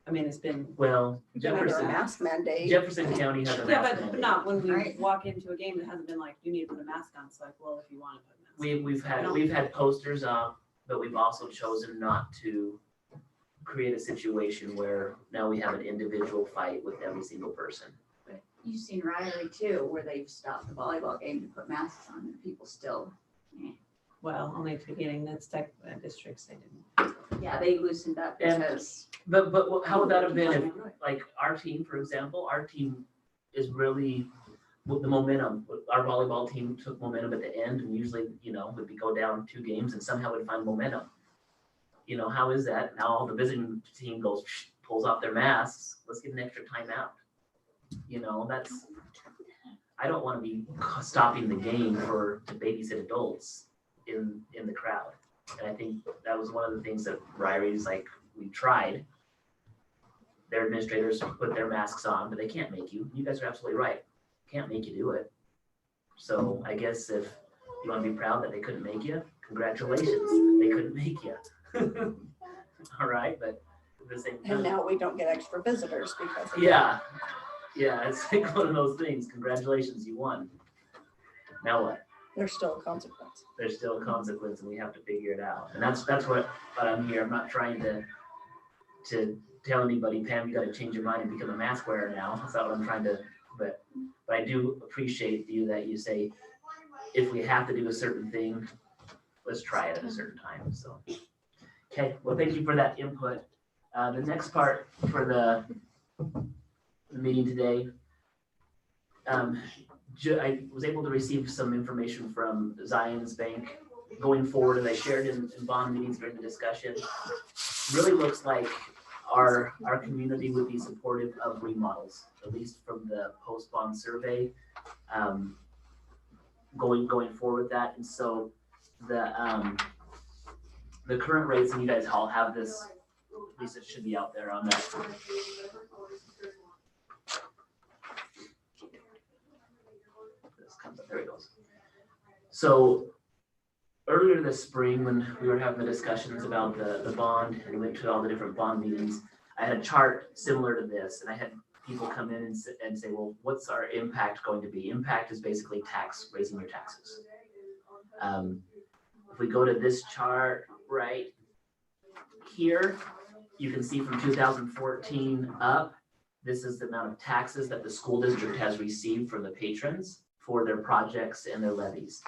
I mean, it's been. Well, Another Jefferson mask mandate. County has a Yeah, mask but mandate. not when we Right. walk into a game that hasn't been like, you need to put a mask on. It's like, well, if you want to put a mask on. We've had posters up, but we've also chosen not to create a situation where now we have an individual fight with every single person. You've seen Riley too, where they've stopped the volleyball game to put masks on and people still, Well, only at the beginning, that's tech districts, they didn't. yeah, they loosened up And- because. But how would that have been if, like, our team, for example, our team is really, with the momentum, our volleyball team took momentum at the end, and usually, would go down 2 games and somehow would find momentum. How is that? Now all the visiting team pulls off their masks, let's get an extra timeout. I don't want to be stopping the game to babysit adults in the crowd. And I think that was one of the things that Ryrie's like, we tried. Their administrators put their masks on, but they can't make you. You guys are absolutely right. Can't make you do it. So I guess if you want to be proud that they couldn't make you, congratulations, they couldn't make you. All right, but at the same time. And now we don't get extra visitors because of Yeah, it's like one of those things. Congratulations, you won. Now what? there's still a consequence. There's still a consequence, and we have to figure it out. And that's what I'm here. I'm not trying to tell anybody, Pam, you got to change your mind and become a mask wearer now. That's not what I'm trying to. But I do appreciate that you say, if we have to do a certain thing, let's try it at a certain time. So, okay. Well, thank you for that input. The next part for the meeting today, I was able to receive some information from Zion's Bank going forward, and I shared in bond meetings during the discussion. Really looks like our community would be supportive of remodels, at least from the post-bond survey, going forward with that. And so the current rates, and you guys all have this, at least it should be out there on that. There it goes. So earlier this spring, when we were having the discussions about the bond, and we went to all the different bond meetings, I had a chart similar to this, and I had people come in and say, well, what's our impact going to be? Impact is basically raising your taxes. If we go to this chart right here, you can see from 2014 up, this is the amount of taxes that the school district has received from the patrons for their projects and their levies.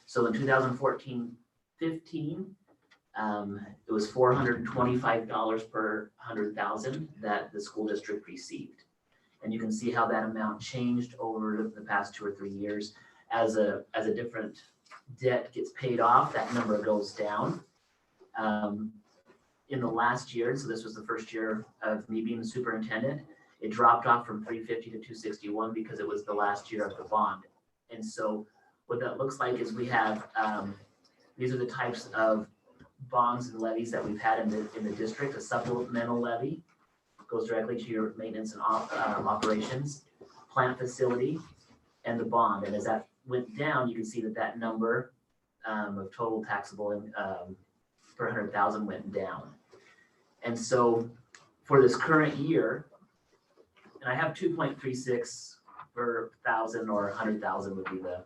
So in 2014-15, it was $425 per 100,000 that the school district received. And you can see how that amount changed over the past 2 or 3 years. As a different debt gets paid off, that number goes down. In the last year, so this was the first year of me being the superintendent, it dropped off from 350 to 261 because it was the last year of the bond. And so what that looks like is we have, these are the types of bonds and levies that we've had in the district: a supplemental levy, goes directly to your maintenance and operations, plant facility, and the bond. And as that went down, you can see that that number of total taxable per 100,000 went down. And so for this current year, and I have 2.36 per 1,000 or 100,000 would be the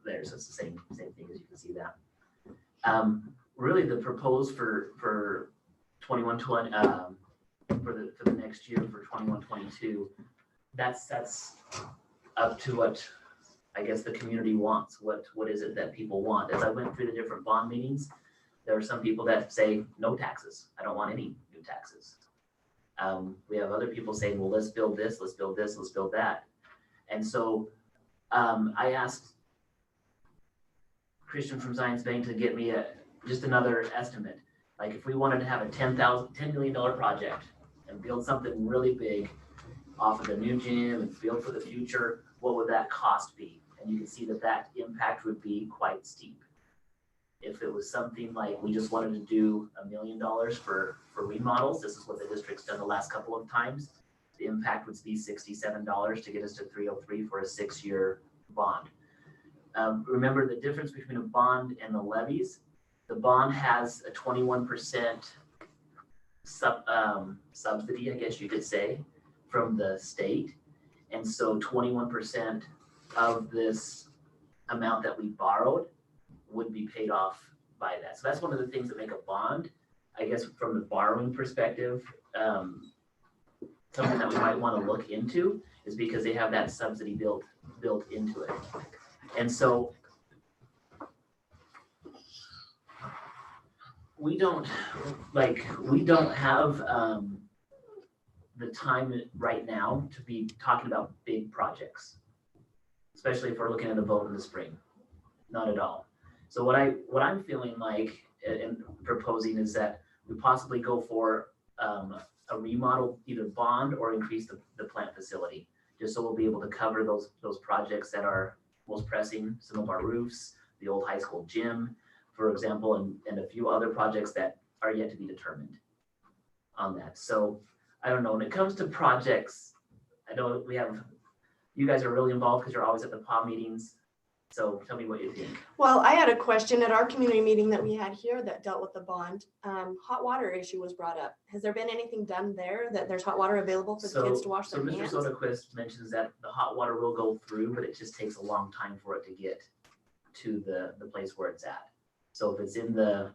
there. So it's the same thing as you can see that. Really the proposed for 21-20 for the next year for 21-22, that's up to what I guess the community wants. What is it that people want? As I went through the different bond meetings, there are some people that say no taxes. I don't want any new taxes. We have other people saying, well, let's build this, let's build this, let's build that. And so I asked Christian from Zions Bank to get me just another estimate. Like if we wanted to have a $10 million project and build something really big off of the new gym and build for the future, what would that cost be? And you can see that that impact would be quite steep. If it was something like we just wanted to do $1 million for remodels, this is what the district's done the last couple of times, the impact would be $67 to get us to 303 for a 6-year bond. Remember the difference between a bond and the levies. The bond has a 21% subsidy, I guess you could say, from the state. And so 21% of this amount that we borrowed would be paid off by that. So that's one of the things that make a bond, I guess, from the borrowing perspective, something that we might want to look into is because they have that subsidy built into it. And so we don't have the time right now to be talking about big projects, especially if we're looking at a vote in the spring. Not at all. So what I'm feeling like and proposing is that we possibly go for a remodel, either bond or increase the plant facility, just so we'll be able to cover those projects that are most pressing, some of our roofs, the old high school gym, for example, and a few other projects that are yet to be determined on that. So I don't know, when it comes to projects, I know you guys are really involved because you're always at the PAW meetings. So tell me what you think. Well, I had a question at our community meeting that we had here that dealt with the bond. Hot water issue was brought up. Has there been anything done there that there's hot water available for the kids to wash their hands? So Mr. Soderquist mentions that the hot water will go through, but it just takes a long time for it to get to the place where it's at. So if it's in the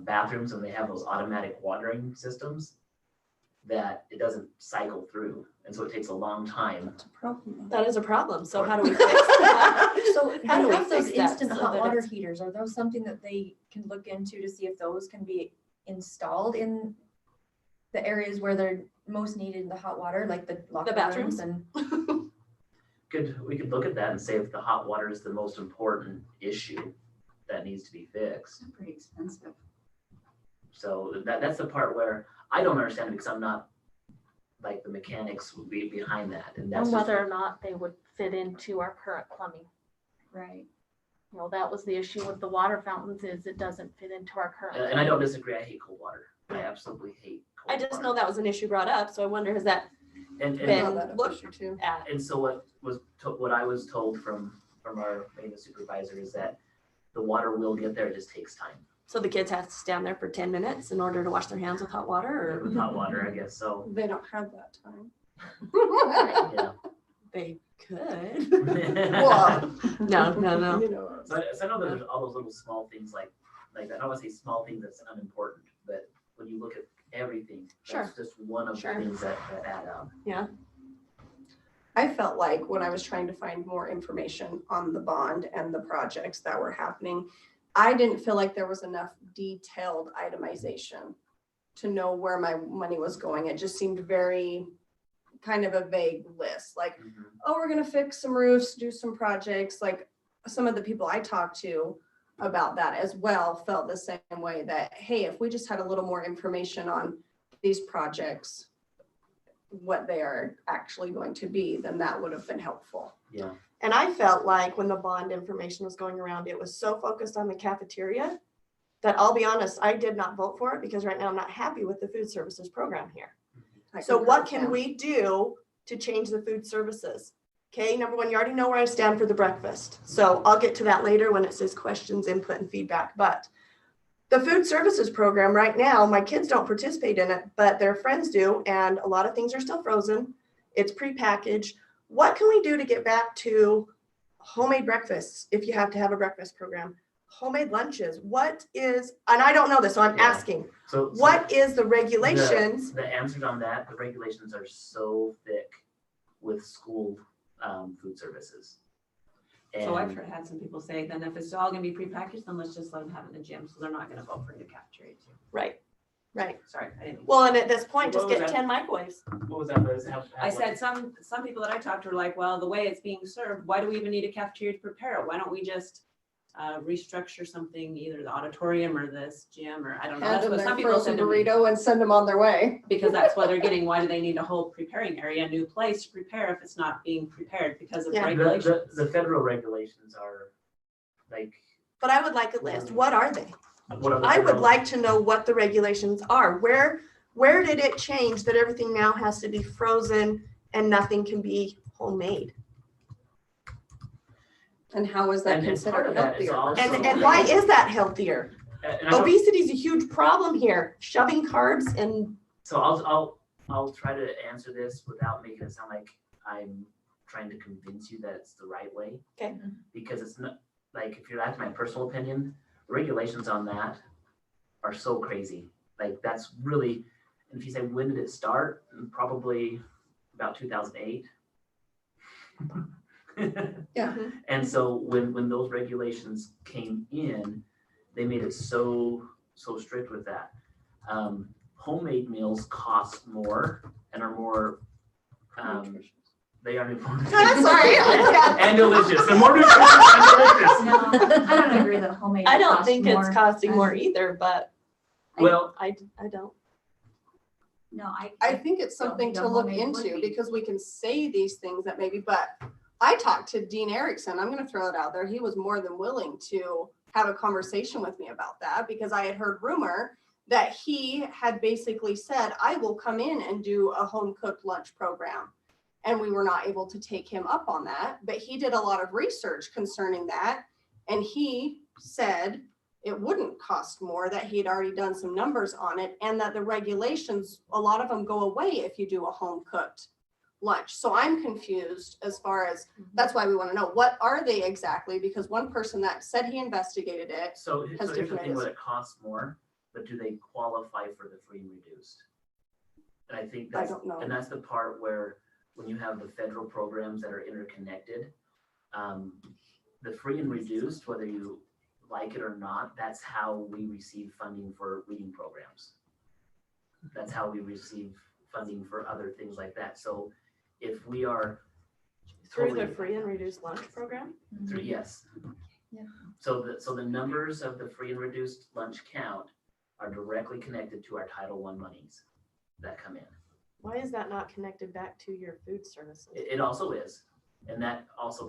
bathrooms and they have those automatic watering systems, that it doesn't cycle through. And so it takes a long time. That's a problem. That is a problem. So how do we fix that? So How do we have those fix that instant so hot that water it's- heaters, are those something that they can look into to see if those can be installed in the areas where they're most needed, the hot water, like the locker bathrooms? rooms and We could look at that and say if the hot water is the most important issue that needs to be fixed. Pretty expensive. So that's the part where I don't understand it because I'm not like the mechanics would be behind that. And that's And just whether or not they would fit into our current plumbing. Right. You know, that was the issue with the water fountains is it doesn't fit into our current. and I don't disagree. I hate cold water. I absolutely hate cold I just water. know that was an issue brought up. So I wonder, has that And been looked at? And so what I was told from our maintenance supervisor is that the water will get there, it just takes time. So the kids have to stand there for 10 minutes in order to wash their hands with hot water, or With hot water, I guess, so, They don't have that time. yeah. they could? Well, No. you know, So I know that there's all those little small things like I don't want to say small things that's unimportant, but when you look at everything, Sure. that's just one of Sure. the things that add up. I felt like when I was trying to find more information on the bond and the projects that were happening, I didn't feel like there was enough detailed itemization to know where my money was going. It just seemed very kind of a vague list, like, oh, we're gonna fix some roofs, do some projects. Like some of the people I talked to about that as well felt the same way, that, hey, if we just had a little more information on these projects, what they are actually going to be, then that would have been helpful. Yeah. And I felt like when the bond information was going around, it was so focused on the cafeteria that I'll be honest, I did not vote for it because right now I'm not happy with the food services program here. I So concur what with can that. we do to change the food services? Okay, number one, you already know where I stand for the breakfast. So I'll get to that later when it says questions, input, and feedback. But the food services program right now, my kids don't participate in it, but their friends do. And a lot of things are still frozen. It's prepackaged. What can we do to get back to homemade breakfasts if you have to have a breakfast program? Homemade lunches. What is, and I don't know this, so I'm Yeah. asking, So what is the regulations? The answers on that, the regulations are so thick with school food services. So I've And had some people say, then if it's all gonna be prepackaged, then let's just let them have it in the gym, so they're not gonna vote for new cafeteria too. Right, right. Sorry, I didn't. Well, and at this point, just What was get that? 10 microwaves. what was that, Liz? I said, some people that I talked to were like, well, the way it's being served, why do we even need a cafeteria to prepare it? Why don't we just restructure something, either the auditorium or this gym, or I don't know. Hand That's them what their some people frozen said to me, burrito and send them on their way. because that's what they're getting. Why do they need a whole preparing area, a new place to prepare if it's not being prepared because of Yeah. regulations? The federal regulations are like, But I would like a list. What are they? what are the I would federal- like to know what the regulations are. Where did it change that everything now has to be frozen and nothing can be homemade? And how is that And part considered of that is healthier? also- And why is that healthier? and I don't- Obesity is a huge problem here. Shoving carbs and So I'll try to answer this without making it sound like I'm trying to convince you that it's the right way. Okay. Because it's not, like, if you're asking my personal opinion, the regulations on that are so crazy. Like, that's really, and if you say, when did it start? Probably about 2008. Yeah. And so when those regulations came in, they made it so strict with that. Homemade meals cost more and are more, they are Sorry. and delicious. And more nutritious and delicious. No, I don't agree that homemade. I don't costs think it's more. costing more either, but Well, I don't. No, I think it's something to look into because we can say these things that maybe, but I talked to Dean Erickson. I'm going to throw it out there. He was more than willing to have a conversation with me about that because I had heard rumor that he had basically said, I will come in and do a home cooked lunch program. And we were not able to take him up on that, but he did a lot of research concerning that. And he said it wouldn't cost more, that he had already done some numbers on it, and that the regulations, a lot of them go away if you do a home cooked lunch. So I'm confused as far as, that's why we want to know, what are they exactly? Because one person that said he investigated it. so Has here's the different thing, ideas. where it costs more, but do they qualify for the free and reduced? And I think I that's, don't know. and that's the part where, when you have the federal programs that are interconnected, the free and reduced, whether you like it or not, that's how we receive funding for reading programs. That's how we receive funding for other things like that. So if we are Through totally the free and reduced lunch program? through, yes. Yeah. So the numbers of the free and reduced lunch count are directly connected to our Title I monies that come in. Why is that not connected back to your food services? It also is, and that also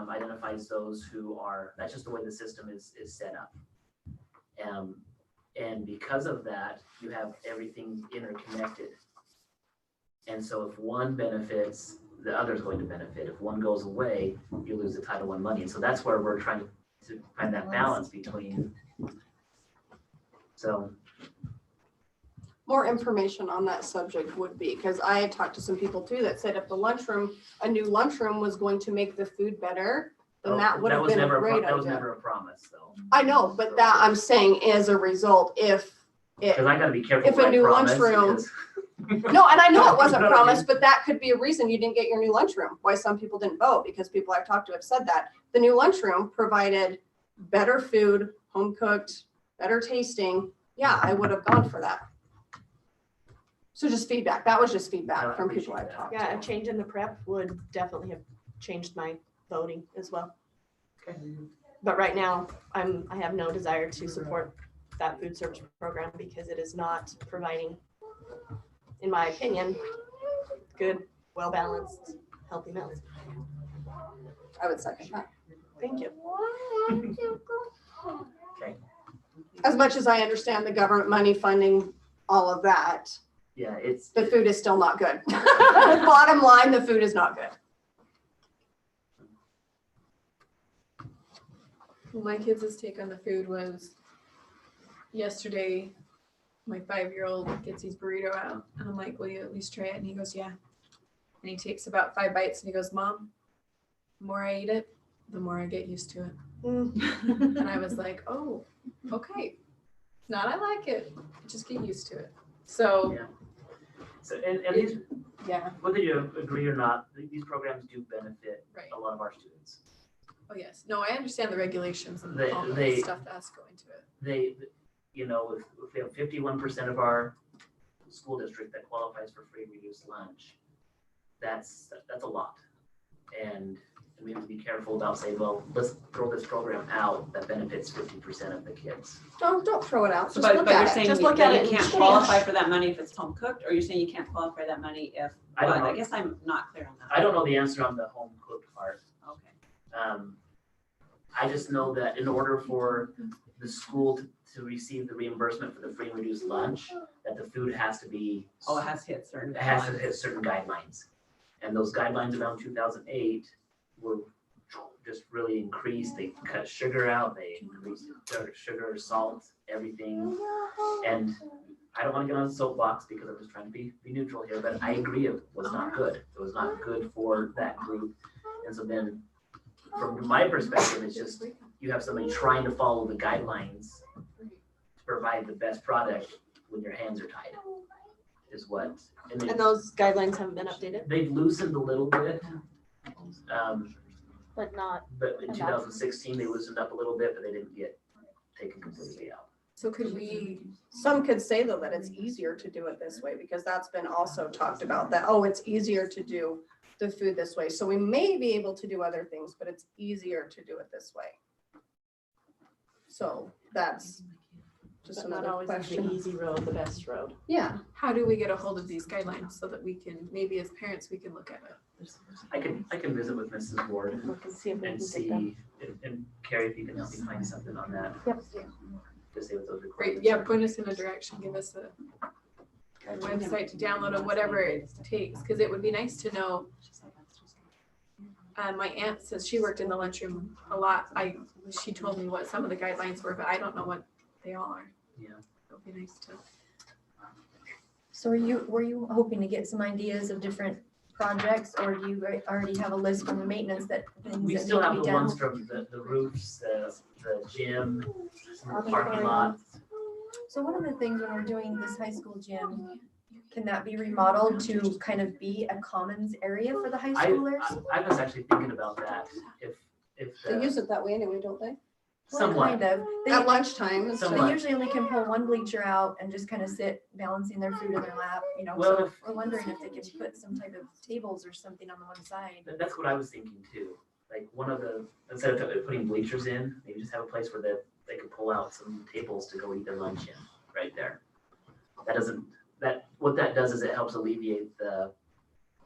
identifies those who are, that's just the way the system is set up. And because of that, you have everything interconnected. And so if one benefits, the other's going to benefit. If one goes away, you lose the Title I money. And so that's where we're trying to find that balance between. So, More information on that subject would be, because I had talked to some people too that said if the lunchroom, a new lunchroom was going to make the food better, then that would have was been a never great that was idea. never a promise, though. I know, but that I'm saying as a result, if it, Because I gotta be careful If a what I new promise, lunchroom- because- no, and I know it You know wasn't what I promised, mean? but that could be a reason you didn't get your new lunchroom. Why some people didn't vote, because people I've talked to have said that. The new lunchroom provided better food, home cooked, better tasting. Yeah, I would have gone for that. So just feedback. That was just I feedback from people appreciate I've that. talked Yeah, to. a change in the prep would definitely have changed my voting as well. Okay. But right now, I have no desire to support that food service program because it is not providing, in my opinion, good, well-balanced, healthy meals. I would second that. Thank you. Okay. as much as I understand the government money funding all of that, Yeah, it's, the food is still not good. Bottom line, the food is not good. Well, my kids' take on the food was yesterday, my 5-year-old gets his burrito out and I'm like, will you at least try it? And he goes, yeah. And he takes about 5 bites and he goes, Mom, the more I eat it, the more I get used to it. And I was like, oh, okay. Not I like it, just get used to it. So, yeah. So, and these, yeah, whether you agree or not, these programs do benefit right. a lot of our students. Oh, yes. No, I understand the regulations and They- all the they- stuff that's going to it. They, you know, if we have 51% of our school district that qualifies for free reduced lunch, that's a lot. And we have to be careful about saying, well, let's throw this program out that benefits 50% of the kids. Don't throw it out. So, Just but look you're at it. saying Just you look at that it you and can't change. qualify for that money if it's home cooked, or you're saying you can't qualify for that money if, I don't what? I know. guess I'm not clear on that. I don't know the answer on the home cooked part. Okay. I just know that in order for the school to receive the reimbursement for the free and reduced lunch, that the food has to be. Oh, it has to hit certain. It has to hit certain guidelines. And those guidelines around 2008 were just really increased. They cut sugar out, they increased sugar, salt, everything. And I don't want to get on the soapbox because I'm just trying to be neutral here, but I agree it was not good. It was not good for that group. And so then from my perspective, it's just you have somebody trying to follow the guidelines to provide the best product when your hands are tied is what. And those guidelines haven't been updated? They've loosened a little bit. But not, But in enough. 2016, they loosened up a little bit, but they didn't get taken completely out. So could we, Some could say though that it's easier to do it this way because that's been also talked about that, oh, it's easier to do the food this way. So we may be able to do other things, but it's easier to do it this way. So that's just But not another always is the question. easy road, the best road. Yeah, how do we get a hold of these guidelines so that we can, maybe as parents, we can look at it? I can visit with Mrs. Ward look and see if we and can get them. see, and Carrie, if you can help me find something on that. Yep. To see what those Great, requirements yeah, are. point us in a direction, give us a website to download or whatever it takes, because it would be nice to know. My aunt says she worked in the lunchroom a lot. She told me what some of the guidelines were, but I don't know what they all are. Yeah. It would be nice to. So were you hoping to get some ideas of different projects, or do you already have a list from the maintenance that things We that still need to have be the done? ones from the roofs, the gym, some of the parking lots. So one of the things when we're doing this high school gym, can that be remodeled to kind of be a commons area for the high schoolers? I was actually thinking about that, if they use it that way anyway, don't they? Well, somewhat. kind of. At lunchtime and stuff. Somewhat. They usually only can pull one bleacher out and just kind of sit balancing their food in their lap, you know, Well, so if- we're wondering if they can put some type of tables or something on the one side. That's what I was thinking too. Like one of the, instead of putting bleachers in, maybe just have a place where they could pull out some tables to go eat their lunch in, right there. What that does is it helps alleviate the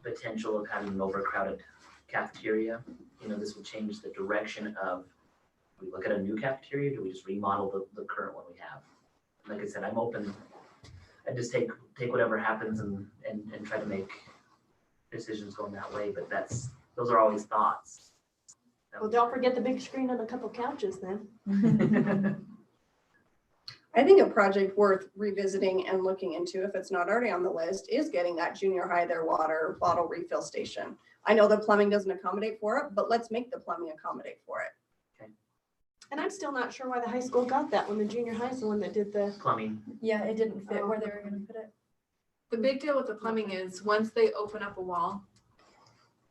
potential of having an overcrowded cafeteria. You know, this would change the direction of, do we look at a new cafeteria, do we just remodel the current one we have? Like I said, I'm open, I just take whatever happens and try to make decisions going that way, but those are always thoughts. Well, don't forget the big screen and a couple couches then. I think a project worth revisiting and looking into, if it's not already on the list, is getting that junior high their water bottle refill station. I know the plumbing doesn't accommodate for it, but let's make the plumbing accommodate for it. And I'm still not sure why the high school got that when the junior high is the one that did the. Plumbing, Yeah, it didn't fit where they were gonna put it. The big deal with the plumbing is once they open up a wall,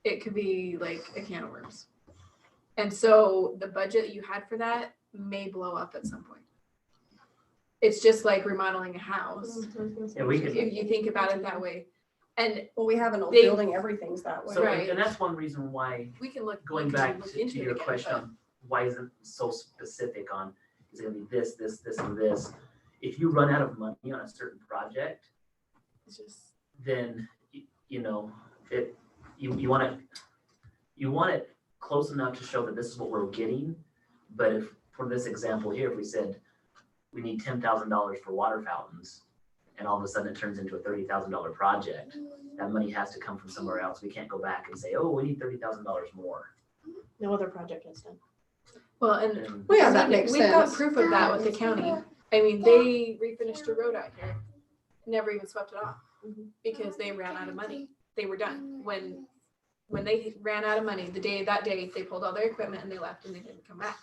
it could be like a can of worms. And so the budget you had for that may blow up at some point. It's just like remodeling a house, yeah, we could. if you think about it that way. And Well, we have an old They- building, everything's that way. So, Right. and that's one reason why, we can look. going look back into to it your again, question, but- on why isn't it so specific on, is it gonna be this, and this? If you run out of money on a certain project, It's just, then, you know, you want it close enough to show that this is what we're getting. But if, for this example here, if we said, we need $10,000 for water fountains, and all of a sudden it turns into a $30,000 project, that money has to come from somewhere else. We can't go back and say, oh, we need $30,000 more. No other project gets done. Well, and And Well, yeah, that makes we've got sense. proof of that with the county. I mean, they refinished a road out here, never even swept it off because they ran out of money. They were done. When they ran out of money, that day, they pulled all their equipment and they left and they didn't come back.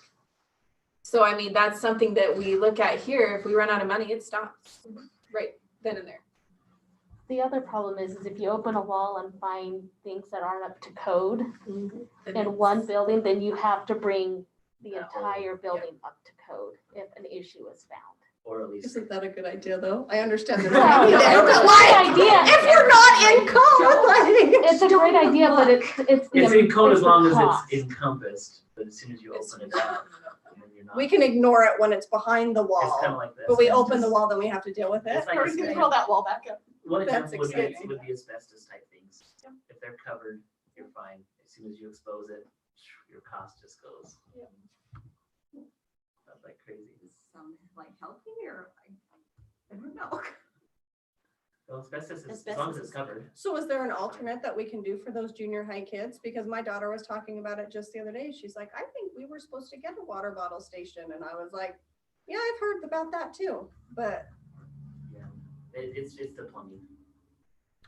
So, I mean, that's something that we look at here. If we run out of money, it stops right then and there. The other problem is if you open a wall and find things that aren't up to code in one building, then you have to bring the That whole- entire building up to code if an issue is found. or at least, Isn't that a good idea, though? I understand that. Well, But it's a like, great idea. if you're not in code, like. It's a great idea, but it's. it's in code it's as the long as cost. it's encompassed, but as soon as you open it up, then you're not. We can ignore it when it's behind the It's kind wall, of like this. but we open the wall, then we have to deal with it. It's like Or a we can snake. pull that wall back up. One That's example exciting. would be asbestos type things. If they're covered, you're fine. As soon as you expose it, your cost just goes. That's like crazy. Some like healthy or I don't know. Well, asbestos is, as long as it's covered. So is there an alternate that we can do for those junior high kids? Because my daughter was talking about it just the other day. She's like, I think we were supposed to get a water bottle station. And I was like, yeah, I've heard about that too, but Yeah, it's the plumbing.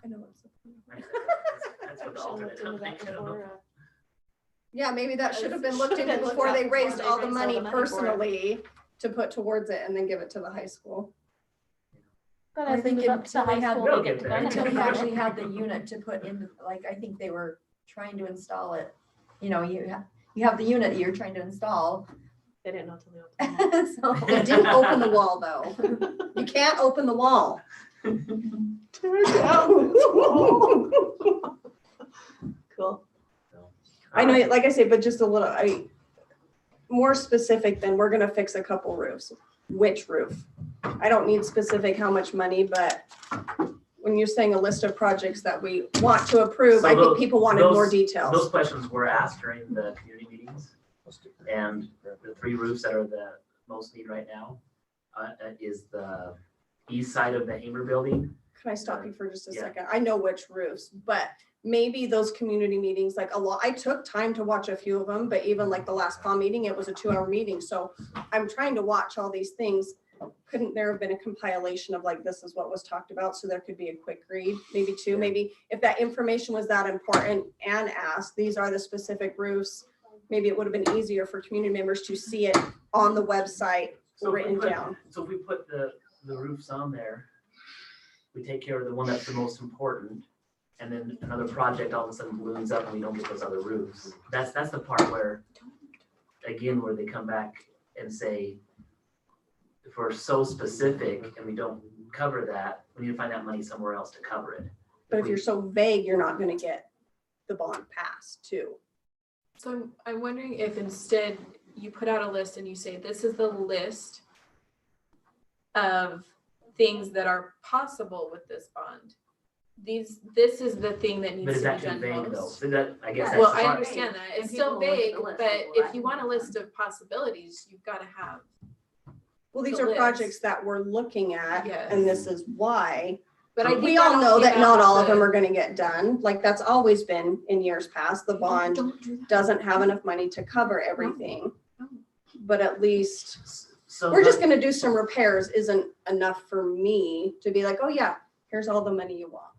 I know it's. That's what the alternate. I'm thinking of. Yeah, maybe that should have been looked Should have into been looked before at they before raised they all the raised all money the money for it. personally to put towards it and then give it to the high school. But I as they think move up to the until they high had- school, We'll they get get to there. Until we benefit actually from it. had the unit to put in, like, I think they were trying to install it. You know, you have the unit that you're trying to install. They didn't know till they opened it. So They didn't open the wall though. You can't open the wall. Cool. I know, like I say, but just a little, more specific than we're gonna fix a couple roofs. Which roof? I don't need specific how much money, but when you're saying a list of projects that we want to approve, So I think those- people wanted more Those details. questions were asked during the community meetings, and the 3 roofs that are the most need right now is the east side of the Hamer building. Can I stop you for just a Yeah. second? I know which roofs, but maybe those community meetings, like a lot, I took time to watch a few of them, but even like the last PAW meeting, it was a 2-hour meeting. So I'm trying to watch all these things. Couldn't there have been a compilation of like, this is what was talked about? So there could be a quick read, maybe 2, maybe if that information was that important and asked, these are the specific roofs. Maybe it would have been easier for community members to see it on the website So if we written put- down. So if we put the roofs on there, we take care of the one that's the most important, and then another project all of a sudden balloons up and we don't get those other roofs. That's the part where, again, where they come back and say, if we're so specific and we don't cover that, we need to find that money somewhere else to cover it. But if you're so vague, you're not gonna get the bond passed too. So I'm wondering if instead you put out a list and you say, this is the list of things that are possible with this bond. This is the thing that But needs is to that be too done vague though? most. So that, I guess Yeah. that's Well, the I part. understand that. It's And still people look at vague, the list, but well, if that you want a can list of possibilities, you've got to have. Well, these The are list. projects that we're looking at, Yes. and this is why. But I think We all that know only that not all of them happens are gonna get done, like that's always been in years past, the with- bond Don't do that. doesn't have enough money to cover everything. No. But at least, So we're just gonna do some repairs isn't enough for me to be like, oh yeah, here's all the money you want.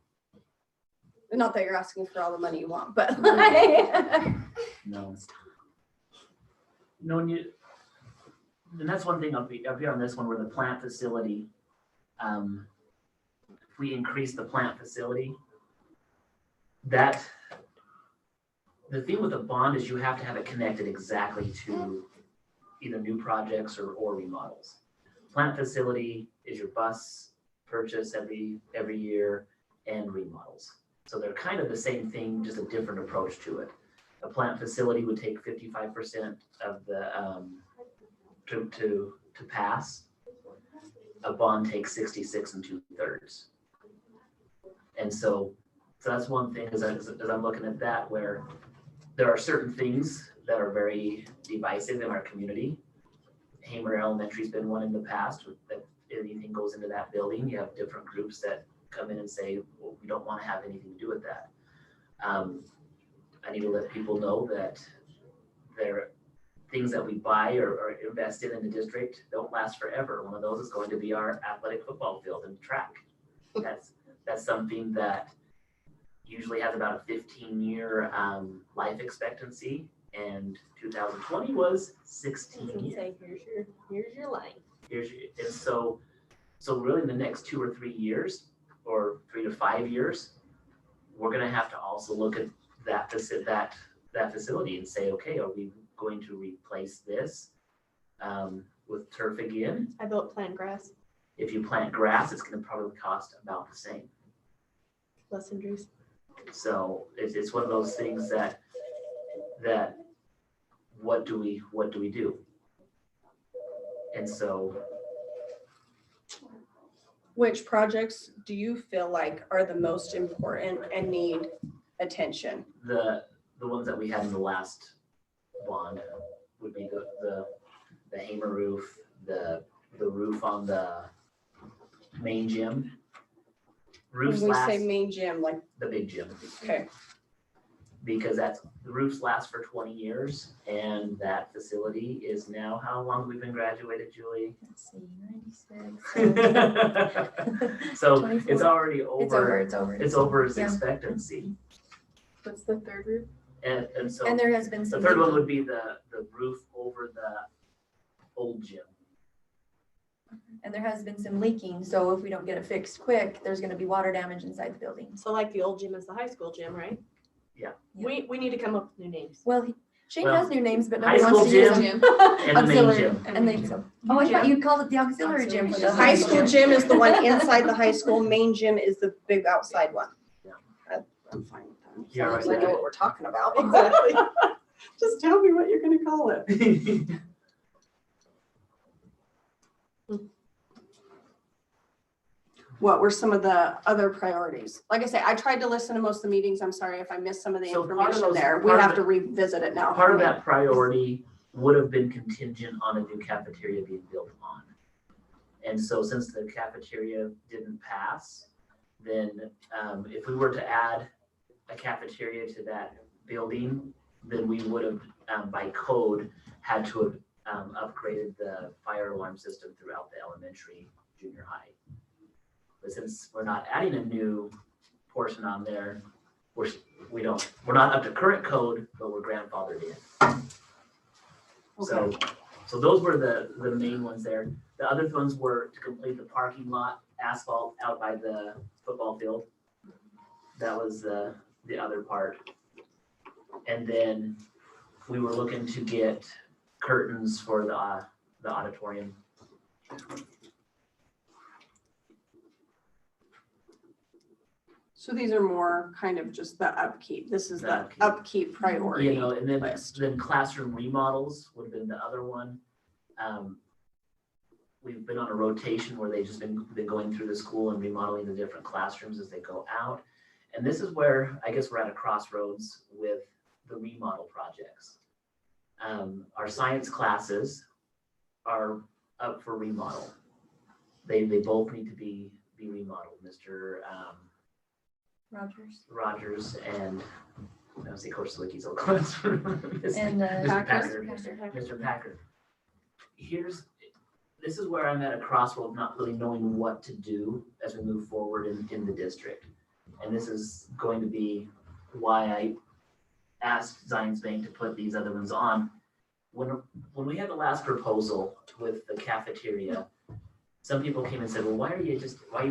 Not that you're asking for all the money you want, but like, No. No, and that's one thing up here on this one where the plant facility, if we increase the plant facility, the thing with the bond is you have to have it connected exactly to either new projects or remodels. Plant facility is your bus purchase every year and remodels. So they're kind of the same thing, just a different approach to it. A plant facility would take 55% of the, to pass. A bond takes 66 2/3. And so that's one thing as I'm looking at that, where there are certain things that are very divisive in our community. Hamer Elementary's been one in the past, that if anything goes into that building, you have different groups that come in and say, well, we don't want to have anything to do with that. I need to let people know that there things that we buy or invest in the district don't last forever. One of those is going to be our athletic football field and track. That's something that usually has about a 15-year life expectancy, and 2020 was 16 years. Say, here's your line. And so really in the next 2 or 3 years, or 3 to 5 years, we're gonna have to also look at that facility and say, okay, are we going to replace this with turf again? I built plant grass, If you plant grass, it's gonna probably cost about the same. less injuries. So it's one of those things that what do we do? And so Which projects do you feel like are the most important and need attention? the ones that we had in the last bond would be the Hamer roof, the roof on the main gym. Roofs When we last, say main gym, like, the big gym, okay, because the roofs last for 20 years, and that facility is now, how long have we been graduated, Julie? Let's see, 96. So 24. it's already It's over. it's over its Yeah. expectancy. What's the third roof? And so And there has been the some. third one leaking. would be the roof over the old gym. And there has been some leaking, so if we don't get it fixed quick, there's gonna be water damage inside the building. So like the old gym is the high school gym, right? Yeah. We need to come up with new names. Well, Shane Well, has new names, but high nobody wants school to use gym. them. And the main Auxiliary, gym. and they, so, oh, I thought you called it the auxiliary gym for the high high school gym is the one inside the high school, main gym is the big outside one. Yeah. I'm fine with that. As Yeah, long as right. I know what we're talking about. Exactly. Just tell me what you're gonna call it. What were some of the other priorities? Like I say, I tried to listen to most of the meetings. I'm sorry if I missed some of the So part of information those- there. We part of have it- to revisit it now. Part of that priority would have been contingent on a new cafeteria being built on. And so since the cafeteria didn't pass, then if we were to add a cafeteria to that building, then we would have, by code, had to have upgraded the fire alarm system throughout the elementary, junior high. But since we're not adding a new portion on there, we're not up to current code, but we're grandfathered in. So those were the main ones there. The other ones were to complete the parking lot asphalt out by the football field. That was the other part. And then we were looking to get curtains for the auditorium. So these are more kind of just the upkeep. This is The the upkeep. upkeep priority. You know, and list. then classroom remodels would have been the other one. We've been on a rotation where they've just been going through the school and remodeling the different classrooms as they go out. And this is where I guess we're at a crossroads with the remodel projects. Our science classes are up for remodel. They both need to be remodeled. Mr. Rogers and I don't say Coach Slicky's old classroom. And Mr. Packard. Packard. Mr. Packard. This is where I'm at a crossroad, not really knowing what to do as we move forward in the district. And this is going to be why I asked Zions Bank to put these other ones on. When we had the last proposal with the cafeteria, some people came and said, well, why are you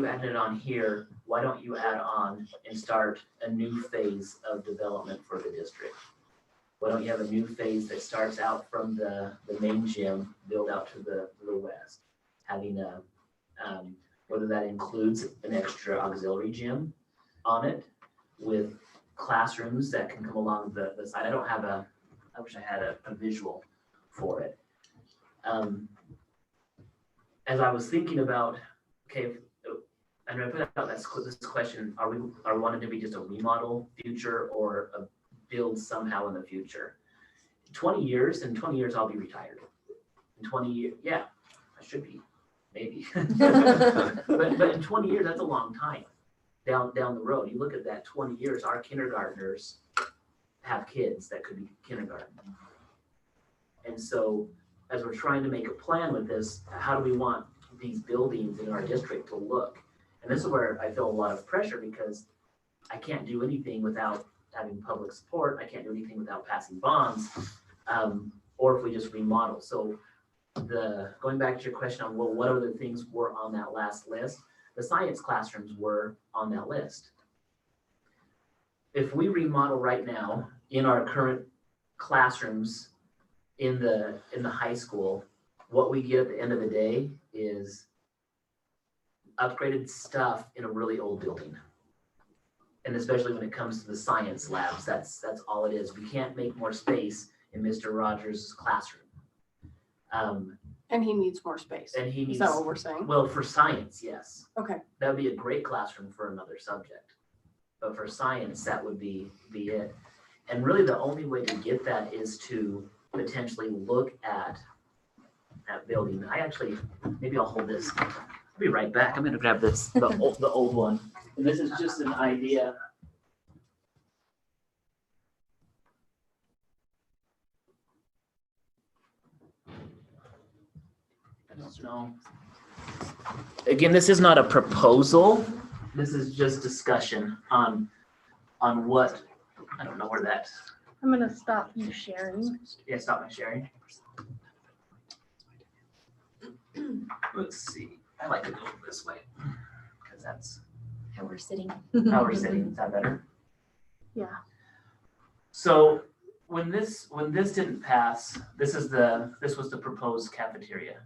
adding it on here? Why don't you add on and start a new phase of development for the district? Why don't you have a new phase that starts out from the main gym, build out to the west, having whether that includes an extra auxiliary gym on it with classrooms that can come along the side. I wish I had a visual for it. As I was thinking about, okay, and I put out this question, are we wanting to be just a remodel future or a build somehow in the future? 20 years I'll be retired. In 20 years, yeah, I should be, maybe. But in 20 years, that's a long time down the road. You look at that 20 years, our kindergartners have kids that could be kindergarten. And so as we're trying to make a plan with this, how do we want these buildings in our district to look? And this is where I feel a lot of pressure because I can't do anything without having public support. I can't do anything without passing bonds, or if we just remodel. So going back to your question on, well, what other things were on that last list? The science classrooms were on that list. If we remodel right now in our current classrooms in the high school, what we get at the end of the day is upgraded stuff in a really old building. And especially when it comes to the science labs, that's all it is. We can't make more space in Mr. Rogers' classroom. And he needs more space. And he Is needs, that what we're saying? well, for science, yes. Okay. That would be a great classroom for another subject. But for science, that would be it. And really the only way to get that is to potentially look at that building. Maybe I'll hold this. I'll be right back. I'm gonna grab this, the old one. And this is just an idea. I don't know. Again, this is not a proposal. This is just discussion on what, I don't know where that, I'm gonna stop you sharing. yeah, stop my sharing. Let's see, I like to go this way, because that's How we're sitting. how we're sitting. Is that better? Yeah. So when this didn't pass, this was the proposed cafeteria.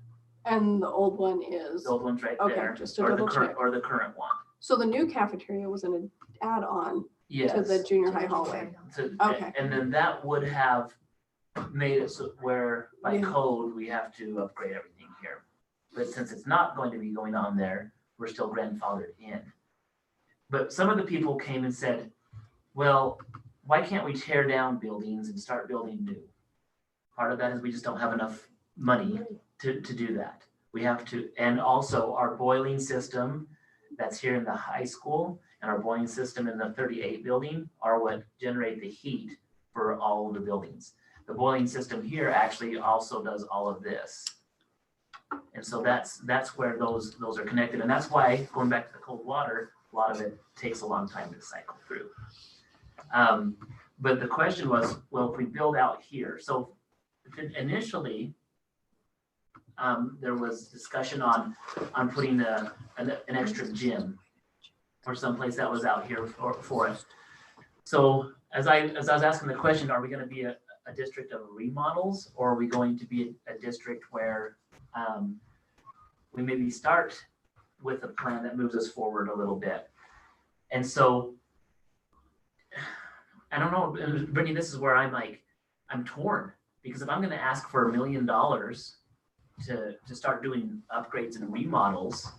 And the old one is, The old one's right Okay, there. just to or the double current- check. Or the current one. so the new cafeteria was an add-on Yes. to the junior high hallway. Okay. And then that would have made it so where by Yeah. code, we have to upgrade everything here. But since it's not going to be going on there, we're still grandfathered in. But some of the people came and said, well, why can't we tear down buildings and start building new? Part of that is we just don't have enough money to do that. We have to, and also our boiling system that's here in the high school and our boiling system in the 38 building are what generate the heat for all of the buildings. The boiling system here actually also does all of this. And so that's where those are connected. And that's why, going back to the cold water, a lot of it takes a long time to cycle through. But the question was, well, if we build out here, so initially, there was discussion on putting an extra gym or someplace that was out here for it. So as I was asking the question, are we going to be a district of remodels, or are we going to be a district where we maybe start with a plan that moves us forward a little bit? And so I don't know, Brittany, this is where I'm torn, because if I'm going to ask for $1 million to start doing upgrades and remodels,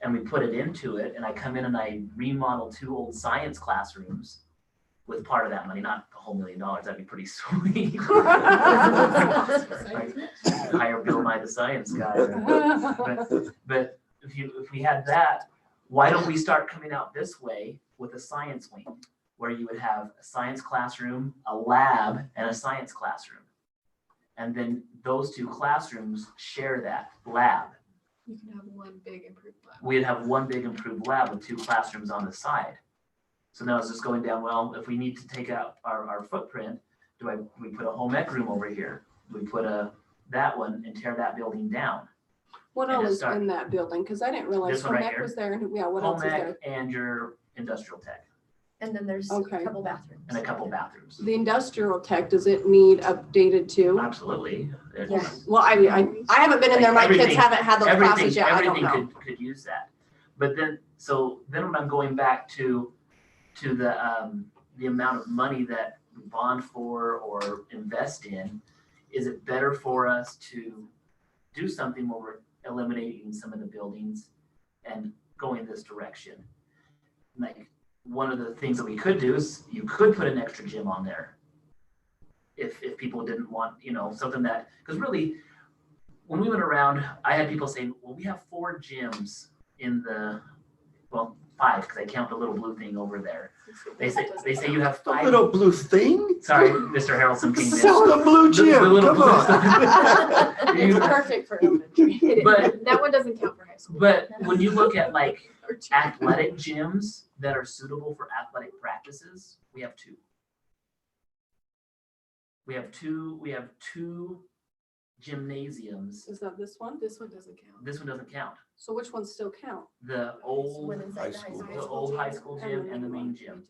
and we put it into it, and I come in and I remodel 2 old science classrooms with part of that money, not the whole $1 million, that'd be pretty sweet. Like, hire Bill Nye the science guy. But if we had that, why don't we start coming out this way with a science wing, where you would have a science classroom, a lab, and a science classroom. And then those 2 classrooms share that lab. You can have one big improved lab. We'd have one big improved lab with 2 classrooms on the side. So now it's just going down, well, if we need to take out our footprint, we put a home ec room over here? We put that one and tear that building down. What And else just is start- in that building? Because I didn't realize This one right home ec here. was there. And yeah, what Home else is ec there? and your industrial tech And then there's Okay. a couple bathrooms. and a couple bathrooms. The industrial tech, does it need updated too? Absolutely. Yes. Well, I haven't been in there. My kids Everything- haven't had those classes yet. I don't know. Everything could use that. But then when I'm going back to the amount of money that we bond for or invest in, is it better for us to do something where we're eliminating some of the buildings and going this direction? Like, one of the things that we could do is you could put an extra gym on there. If people didn't want, something that, because really when we went around, I had people saying, well, we have 4 gyms in well, 5, because I count the little blue thing over there. They say you have The 5. little blue thing? Sorry, Mr. Harrelson came in. It's the blue The gym, little come blue on. stuff. It's perfect for elementary. But- That one doesn't count for high school. But when you look at like Or two. athletic gyms that are suitable for athletic practices, we have 2. We have two gymnasiums. Is that this one? This one doesn't count. This one doesn't count. So which ones still count? The old, When inside the high high school. school. the old high school gym and the main gym.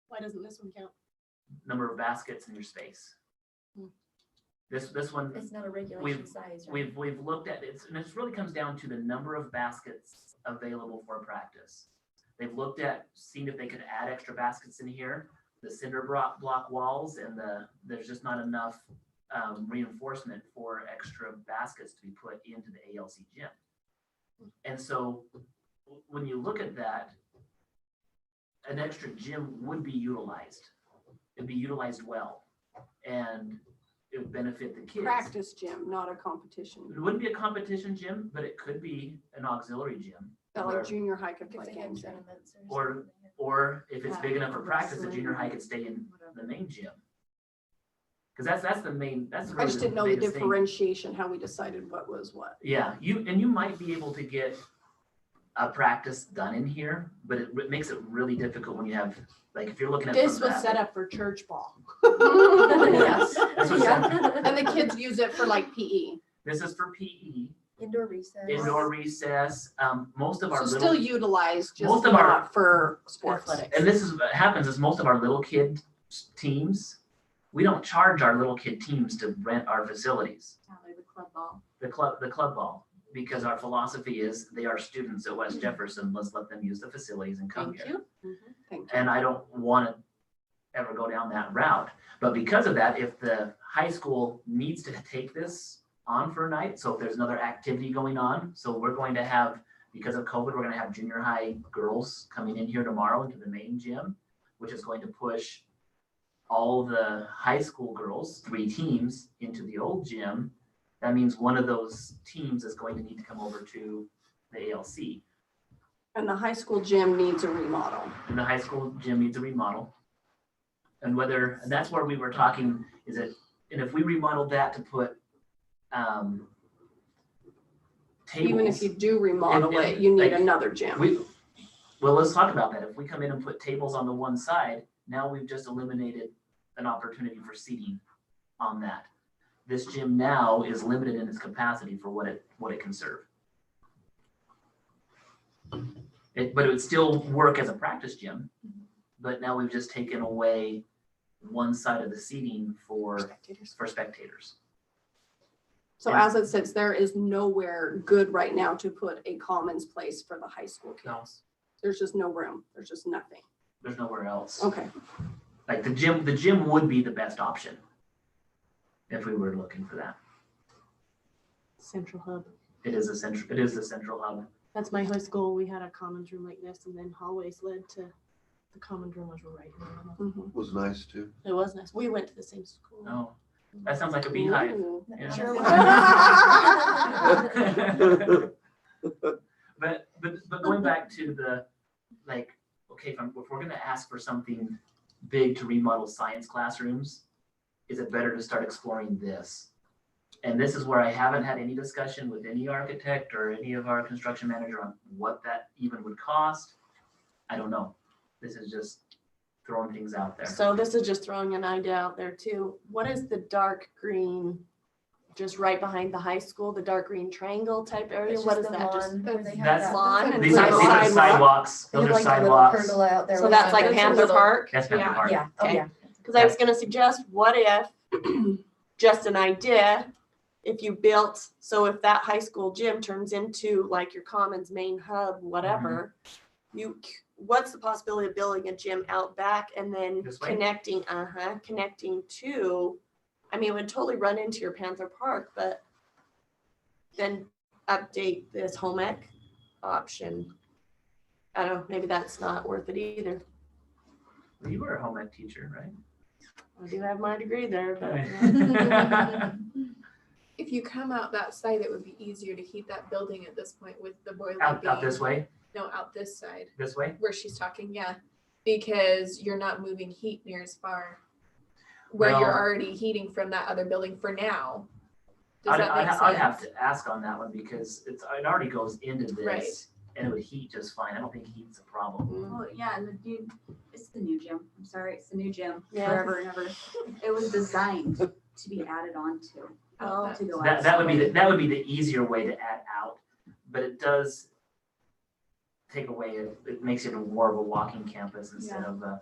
Why doesn't this one count? Number of baskets in your space. This one, It's not a regulation size, right? we've looked at it, and it just really comes down to the number of baskets available for practice. They've looked at, seen if they could add extra baskets in here, the cinder block walls, and there's just not enough reinforcement for extra baskets to be put into the ALC gym. And so when you look at that, an extra gym would be utilized. It'd be utilized well, and it would benefit the kids. Practice gym, not a competition. It wouldn't be a competition gym, but it could be an auxiliary gym. That Where- like junior high could If play they had games in. tournaments Or- something. Or if it's big enough for practice, the junior high could stay in the main gym. Because that's the main, that's I really just didn't know the biggest thing. differentiation, how we decided what was what. Yeah, you might be able to get a practice done in here, but it makes it really difficult when you have, like, if you're looking at. This from was that- set up for church ball. Yes. This was set- And the kids use it for like PE. This is for PE, Indoor recess. indoor recess, most of our So little. still utilized, just most of our- not for sports. Athletics. And this is what happens is most of our little kid teams, we don't charge our little kid teams to rent our facilities. The club ball. The club ball, because our philosophy is they are students at West Jefferson, let's let them use the facilities and come Thank here. you. Thank you. And I don't want to ever go down that route. But because of that, if the high school needs to take this on for a night, so if there's another activity going on, so we're going to have, because of COVID, we're going to have junior high girls coming in here tomorrow into the main gym, which is going to push all the high school girls, 3 teams, into the old gym. That means one of those teams is going to need to come over to the ALC. And the high school gym needs a remodel. And the high school gym needs a remodel. And that's where we were talking, and if we remodeled that to put tables. Even if you do remodel And- it, you need like, another gym. Well, let's talk about that. If we come in and put tables on the one side, now we've just eliminated an opportunity for seating on that. This gym now is limited in its capacity for what it can serve. But it would still work as a practice gym, but now we've just taken away one side of the seating for spectators. So as it sits, there is nowhere good right now to put a commons place for the high school No. kids. There's just no room. There's just nothing. There's nowhere else. Okay. Like the gym would be the best option if we were looking for that. Central hub. It is the central hub. That's my high school. We had a commons room like this and then hallways led to the common room was right here. Mhm. Was nice too. It was nice. We went to the same school. No, that sounds like a beehive. Ooh. Yeah. Sure But going back to the, like, okay, if we're gonna ask for something big to remodel science classrooms, is it better to start exploring this? And this is where I haven't had any discussion with any architect or any of our construction manager on what that even would cost. I don't know. This is just throwing things out there. So this is just throwing an idea out there too. What is the dark green, just right behind the high school, the dark green triangle type area? It's What just is the that? Just lawn where they have That's- that- lawn and These are sidewalk. sidewalks. They Those have are like a little sidewalks. pergola out there. So with that's the- like it's a Panther little- Park? That's Panther Park. Yeah, oh Okay. yeah. Because I was gonna suggest, what if, just an idea, if you built, so if that high school gym turns into like your commons main hub, whatever, what's the possibility of building a gym out back and then This way? connecting to, I mean, it would totally run into your Panther Park, but then update this home ec option. I don't know, maybe that's not worth it either. Well, you were a home ec teacher, right? I do have my degree there, but. If if you come out that side, it would be easier to heat that building at this point with the boiler Out being. this way, No, out this side, this way? where she's talking, yeah, because you're not moving heat near as far. Where you're Well- already heating from that other building for now. Does that make sense? I'd have to ask on that one because it already goes into Right. this and it would heat just fine. I don't think heat's a problem. Well, yeah, and it's the new gym. I'm sorry, it's the new gym Yeah. forever and ever. It was designed to be added on to Oh, go That would be outside. that would be the easier way to add out, but it does take away, it makes it more of a walking campus instead of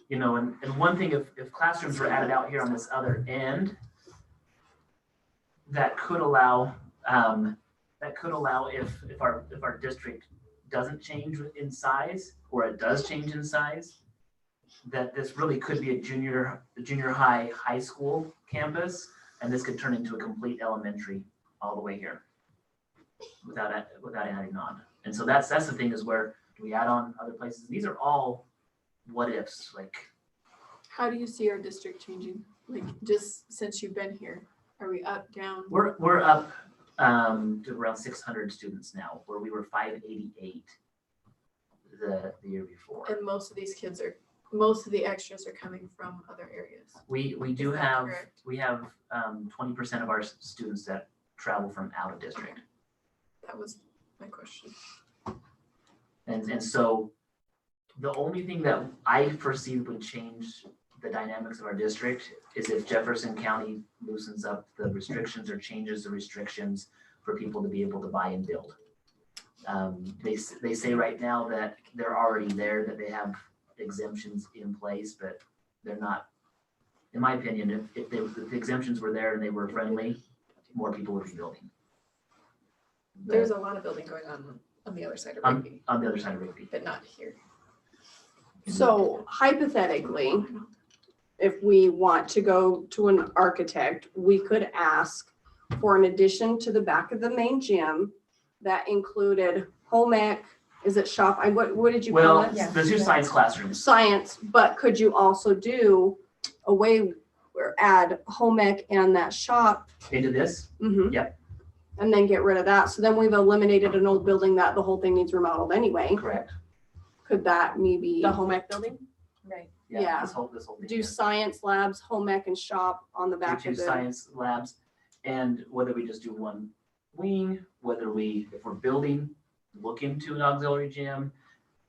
you know, and one thing, if classrooms were added out here on this other end, that could allow if our district doesn't change in size, or it does change in size, that this really could be a junior high school campus, and this could turn into a complete elementary all the way here without adding on. And so that's the thing, is where do we add on other places? These are all what ifs, like. How do you see our district changing? Like, just since you've been here, are we up, down? We're up to around 600 students now, where we were 588 the year before. And most of the extras are coming from other areas. We do Is that have correct? 20% of our students that travel from out of district. That was my question. And so the only thing that I foresee would change the dynamics of our district is if Jefferson County loosens up the restrictions or changes the restrictions for people to be able to buy and build. They say right now that they're already there, that they have exemptions in place, but they're not. In my opinion, if the exemptions were there and they were friendly, more people would be building. There's a lot of building going on the other side of Rigby, On the other side of Rigby. but not here. So hypothetically, if we want to go to an architect, we could ask for an addition to the back of the main gym that included home ec, is it shop? What did you call Well, it? the two science classrooms. Science, but could you also do a way or add home ec and that shop? Into this, Mhm. Yep. And then get rid of that. So then we've eliminated an old building that the whole thing needs remodeled anyway. correct? Could that maybe The home ec building? Right. Yeah. This whole thing. do here. science labs, home ec and shop on the Do back two of the? science labs, and whether we just do one wing, whether we, if we're building, look into an auxiliary gym,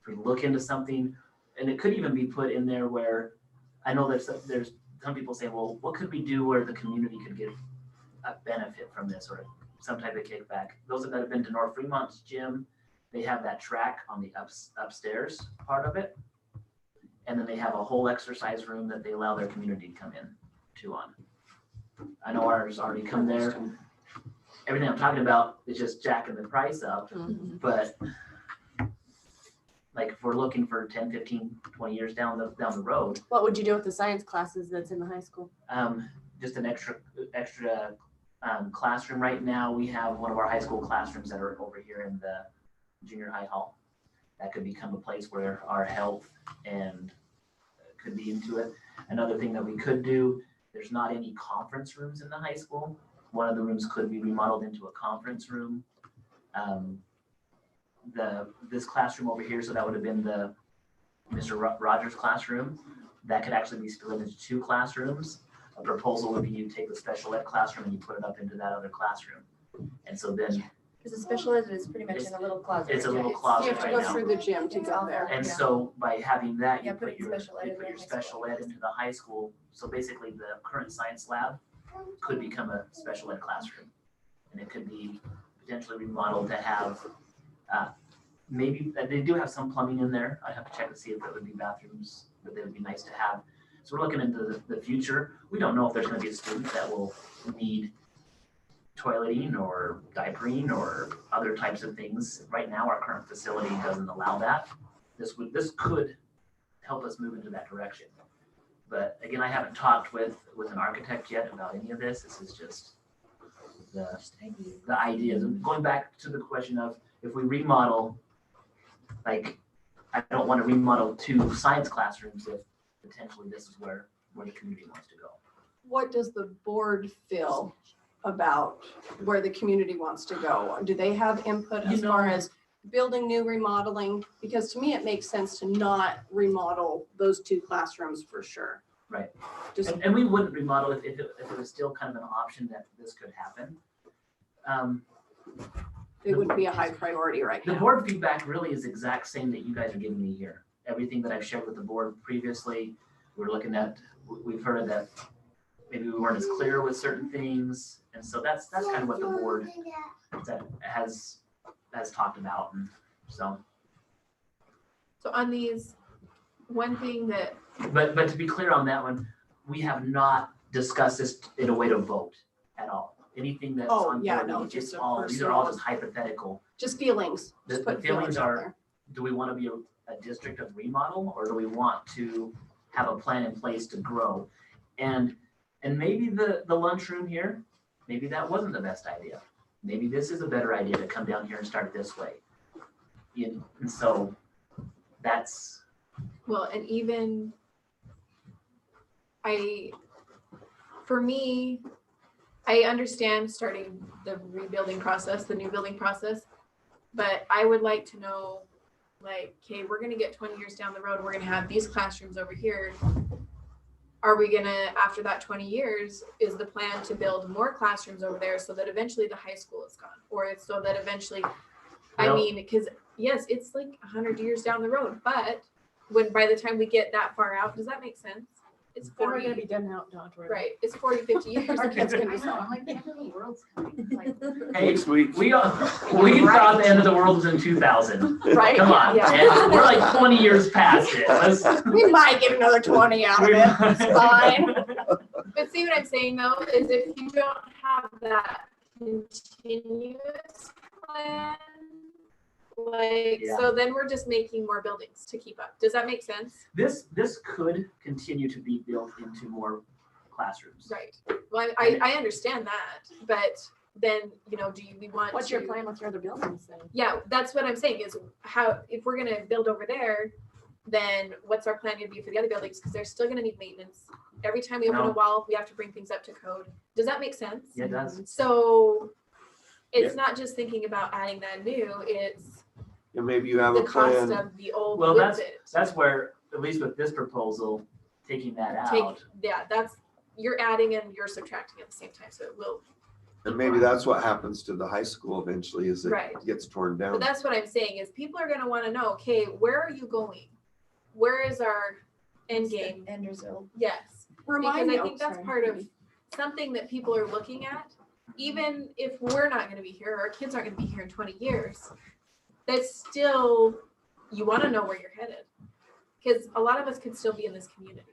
if we look into something, and it could even be put in there where, I know there's some people say, well, what could we do where the community could get a benefit from this, or some type of kickback? Those that have been to North Fremont's gym, they have that track on the upstairs part of it. And then they have a whole exercise room that they allow their community to come in to on. I know ours already come there. Everything I'm talking about is just jacking the price up, but like if we're looking for 10, 15, 20 years down the road, What would you do with the science classes that's in the high school? just an extra classroom. Right now, we have one of our high school classrooms that are over here in the junior high hall. That could become a place where our health and could be into it. Another thing that we could do, there's not any conference rooms in the high school. One of the rooms could be remodeled into a conference room. This classroom over here, so that would have been the Mr. Rogers classroom. That could actually be split into two classrooms. A proposal would be you take the special ed classroom and you put it up into that other classroom. And so then Because the special ed is pretty much in a little closet. it's a right little there. You closet have to right go now. through the gym to It's get all there. And Yeah. so by having that, you Yeah, put putting your special ed in the high school. special ed into the high school. So basically the current science lab could become a special ed classroom. And it could be potentially remodeled to have, maybe, they do have some plumbing in there. I have to check to see if there would be bathrooms, but they would be nice to have. So we're looking into the future. We don't know if there's gonna be a student that will need toileting or diapering or other types of things. Right now, our current facility doesn't allow that. This could help us move into that direction. But again, I haven't talked with an architect yet about any of this. This is just the ideas. And going back to the question of if we remodel, like, I don't want to remodel two science classrooms if potentially this is where the community wants to go. what does the board feel about where the community wants to go? Do they have input as far as building new, remodeling? Because to me, it makes sense to not remodel those 2 classrooms for sure. Right. Just, And we wouldn't remodel if it was still kind of an option that this could happen. it wouldn't be a high priority right The now. board feedback really is the exact same that you guys are giving me here. Everything that I've shared with the board previously, we're looking at, we've heard that maybe we weren't as clear with certain things. And so that's kind of what the board has talked about. And so. So on these, one thing that, But to be clear on that one, we have not discussed this in a way to vote at all. Anything that's Oh, on yeah, board, no, it's just a all, these are all personal- just hypothetical. Just feelings. The Just put feelings out are, there. do we want to be a district of remodel, or do we want to have a plan in place to grow? And maybe the lunchroom here, maybe that wasn't the best idea. Maybe this is a better idea to come down here and start this way. And so that's, well, and even for me, I understand starting the rebuilding process, the new building process, but I would like to know, like, okay, we're gonna get 20 years down the road, we're gonna have these classrooms over here. Are we gonna, after that 20 years, is the plan to build more classrooms over there so that eventually the high school is gone? Or it's so that eventually, I Well- mean, because yes, it's like 100 years down the road, but by the time we get that far out, does that make sense? It's Then we're 40, gonna be done now, don't worry. right, it's 40, 50 years. Our kids can be I know, I'm like, the end of the world's coming. Like, hey, Next week. we thought the end of the world was in 2000. Right? Come on, Yeah. man. We're like 20 years past it. Let's, We might get another 20 out of we it. might- It's fine. But see what I'm saying though, is if you don't have that continuous plan, like, Yeah. so then we're just making more buildings to keep up. Does that make sense? This could continue to be built into more classrooms. Right. Well, I understand that, but then, we want What's your to- plan with your other buildings then? Yeah, that's what I'm saying is how, if we're gonna build over there, then what's our plan gonna be for the other buildings? Because they're still gonna need maintenance. Every time we open a No. wall, we have to bring things up to code. Does that make sense? Yeah, it does. So it's not just thinking about adding that new, it's And maybe you have the a cost plan. of the old Well, with it. That's where, at least with this proposal, taking that Take, out. yeah, that's, you're adding and you're subtracting at the same time, so it will. And maybe that's what happens to the high school eventually is it Right. gets torn But down. that's what I'm saying is people are gonna wanna know, okay, where are you going? Where is our end game? End result. Yes. Remind Because me. I think that's part of something that people are looking at, even if we're not gonna be here, our kids aren't gonna be here in 20 years. That's still, you wanna know where you're headed. Cause a lot of us could still be in this community,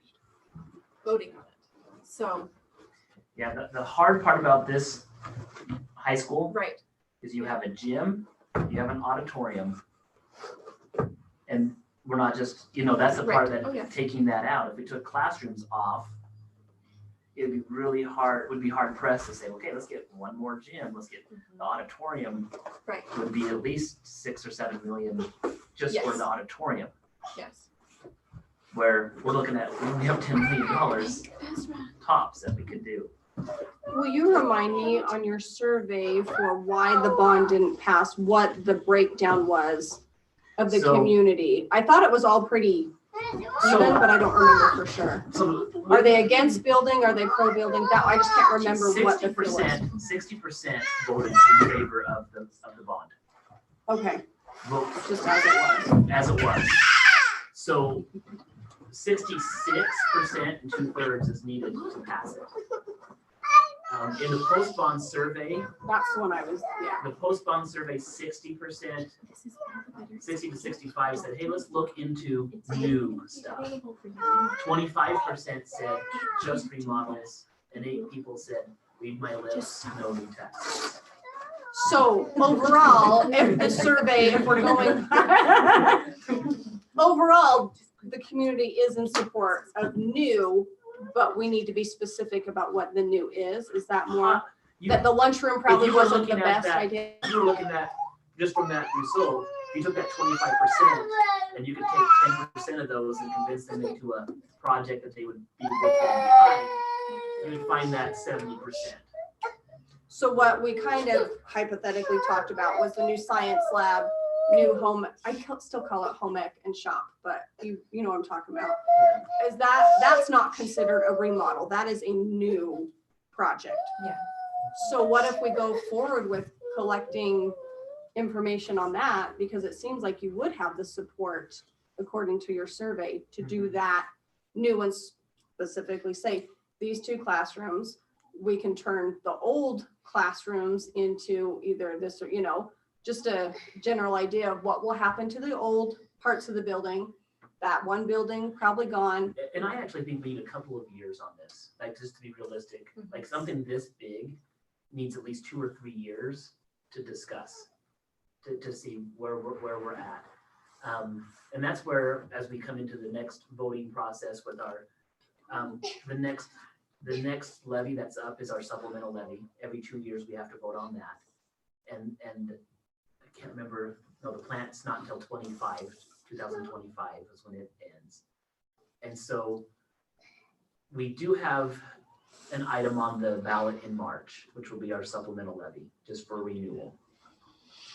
voting on it. So, Yeah, the hard part about this high school right, is you have a gym, you have an auditorium. And we're not just, that's the part Right. Oh, yeah. that, taking that out, if we took classrooms off, it'd be really hard, would be hard pressed to say, okay, let's get one more gym, let's get the auditorium. right, Would be at least 6 or 7 million just for Yes. the auditorium, yes. where we're looking at, we only have $10 million tops that we could do. Will you remind me on your survey for why the bond didn't pass, what the breakdown was of the So- community? I thought it was all pretty even, but I don't remember for sure. So Are they against building? Are they pro building? That, I just can't remember what the feel was. 60% voted in favor of the bond. Okay, Vote just as it was. as it was. So 66% and 2/3 is needed to pass it. In the post-bond survey, That's the one I was, yeah. the post-bond survey, 60%, 60 to 65 said, hey, let's look into new stuff. 25% said just remodels, and 8 people said, read my lips, no new taxes. So overall, if the survey, if we're going, overall, the community is in support of new, but we need to be specific about what the new is. Is that more, You- that the lunchroom probably if you were wasn't the looking at best that- idea? If you were looking at, just from that you sold, you took that 25%, and you could take 10% of those and convince them into a project that they would be with behind, you would find that 70%. So what we kind of hypothetically talked about was the new science lab, new home, still call it home ec and shop, but you know what I'm talking about. Is that's not considered a remodel, that is a new project. Yeah. So what if we go forward with collecting information on that, because it seems like you would have the support, according to your survey, to do that new ones, specifically say, these 2 classrooms, we can turn the old classrooms into either this or, just a general idea of what will happen to the old parts of the building. That one building probably gone. And I actually think we need a couple of years on this, like just to be realistic, like something this big needs at least 2 or 3 years to discuss, to see where we're at. And that's where, as we come into the next voting process with our, the next levy that's up is our supplemental levy. Every 2 years, we have to vote on that. And I can't remember, no, the plant's not until 2025 is when it ends. And so we do have an item on the ballot in March, which will be our supplemental levy, just for renewal.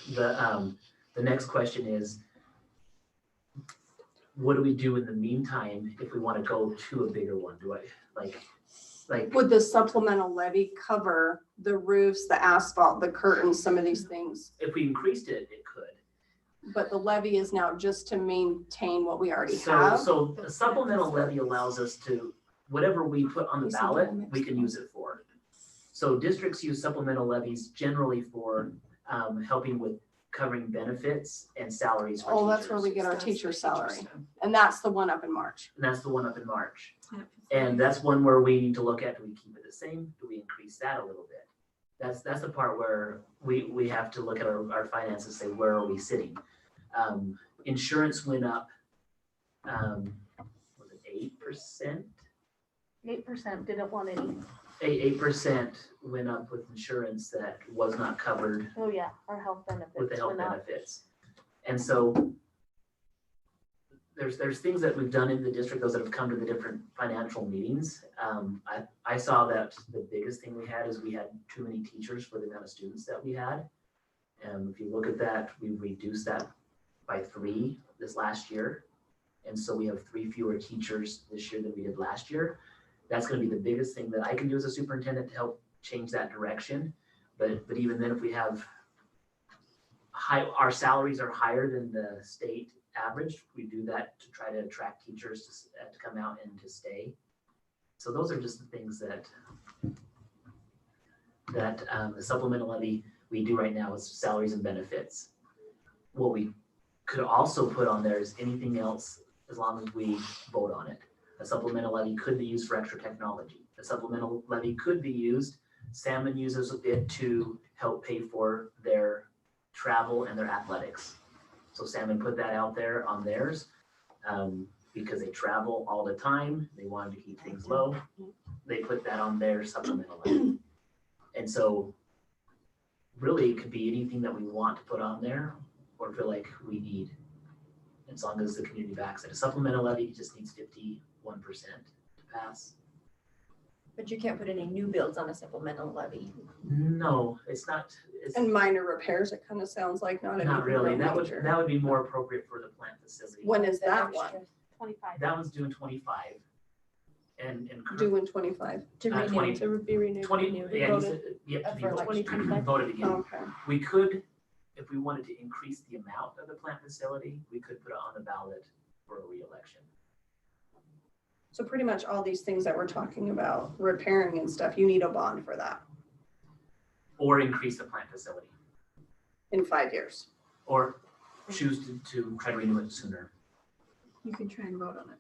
The next question is, what do we do in the meantime if we want to go to a bigger one? Do I like Would the supplemental levy cover the roofs, the asphalt, the curtains, some of these things? if we increased it, it could. But the levy is now just to maintain what we already So have. so a supplemental levy allows us to, whatever we put on the ballot, we can use it for. So districts use supplemental levies generally for helping with covering benefits and salaries for teachers. Oh, that's where we get our teacher salary. And that's the one up in March. And that's the one up in March. And that's one where we need to look at, do we keep it the same? Do we increase that a little bit? That's the part where we have to look at our finances, say, where are we sitting? Insurance went up, was it 8%? 8% didn't want any. 8% went up with insurance that was not covered Oh yeah, our health benefits with the health went up. benefits. And so there's things that we've done in the district, those that have come to the different financial meetings. I saw that the biggest thing we had is we had too many teachers for the amount of students that we had. And if you look at that, we reduced that by 3 this last year. And so we have 3 fewer teachers this year than we did last year. That's going to be the biggest thing that I can do as a superintendent to help change that direction. But even then, if we have our salaries are higher than the state average, we do that to try to attract teachers to come out and to stay. So those are just the things that the supplemental levy we do right now is salaries and benefits. What we could also put on there is anything else, as long as we vote on it. A supplemental levy could be used for extra technology. A supplemental levy could be used, Salmon uses it to help pay for their travel and their athletics. So Salmon put that out there on theirs because they travel all the time. They wanted to keep things low. They put that on their supplemental levy. And so really it could be anything that we want to put on there or feel like we need, as long as the community backs it. A supplemental levy just needs 51% to pass. But you can't put any new builds on a supplemental levy. No, it's not. It's And minor repairs, it kind of sounds like, not anything not really. real That major. would be more appropriate for the plant facility. When is that extra one? 25. That one's due in 25. And Due in 25. To renew. 20 To be renewed. 20, renewed. yeah, Voted. yep, to be For voted, 2025. voted again. Okay. We could, if we wanted to increase the amount of the plant facility, we could put it on the ballot for a re-election. So pretty much all these things that we're talking about, repairing and stuff, you need a bond for that Or increase the plant facility. in 5 years. Or choose to try to renew it sooner. You can try and vote on it.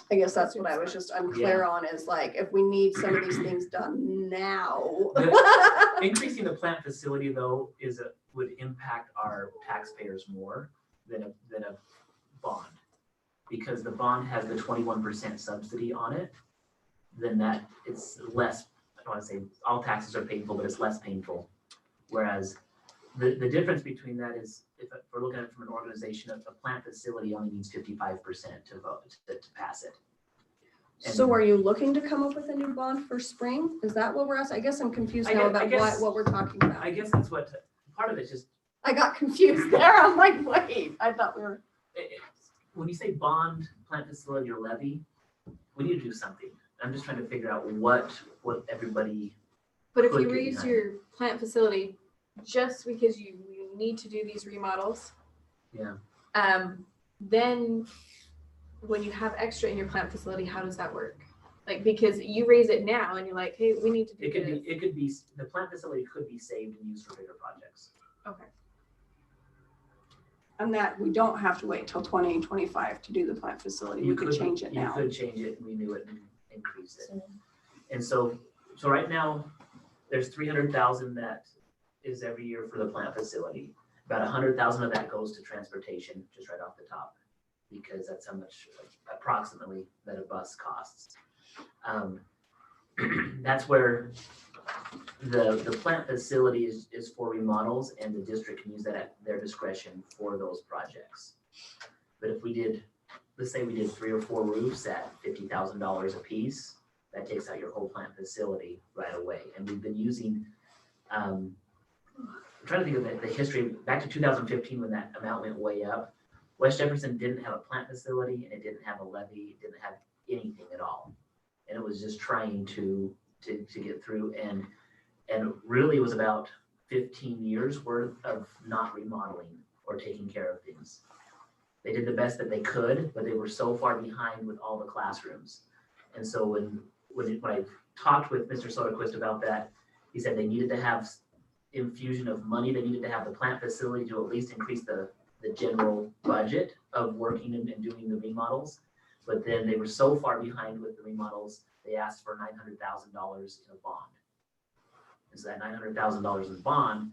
I guess that's what I was just unclear on, is like, if we need some of these things done now. Increasing the plant facility though would impact our taxpayers more than a bond. Because the bond has the 21% subsidy on it, then that it's less, I don't want to say all taxes are painful, but it's less painful. Whereas the difference between that is, if we're looking at it from an organization, a plant facility only needs 55% to vote to pass it. So are you looking to come up with a new bond for spring? Is that what we're asking? I guess I'm confused now about what we're talking about. I guess that's what, part of it's just, I got confused there. I'm like, wait, I thought we were. when you say bond, plant facility, or levy, we need to do something. I'm just trying to figure out what everybody, But if Could you get raise behind. your plant facility just because you need to do these remodels, yeah. then when you have extra in your plant facility, how does that work? Like, because you raise it now and you're like, hey, we need to do this. It could be, the plant facility could be saved and used for bigger projects. Okay. And that we don't have to wait till 2025 to do the plant facility. We could change it now. You could change it, renew it, and increase it. And so right now, there's 300,000 that is every year for the plant facility. About 100,000 of that goes to transportation, just right off the top, because that's how much approximately that a bus costs. That's where the plant facility is for remodels, and the district can use that at their discretion for those projects. But if we did, let's say we did 3 or 4 roofs at $50,000 a piece, that takes out your whole plant facility right away. And we've been using, I'm trying to think of the history, back to 2015 when that amount went way up. West Jefferson didn't have a plant facility, and it didn't have a levy, it didn't have anything at all. And it was just trying to get through, and really it was about 15 years worth of not remodeling or taking care of things. They did the best that they could, but they were so far behind with all the classrooms. And so when I talked with Mr. Soderquist about that, he said they needed to have infusion of money. They needed to have the plant facility to at least increase the general budget of working and doing the remodels. But then they were so far behind with the remodels, they asked for $900,000 in a bond. And so that $900,000 in bond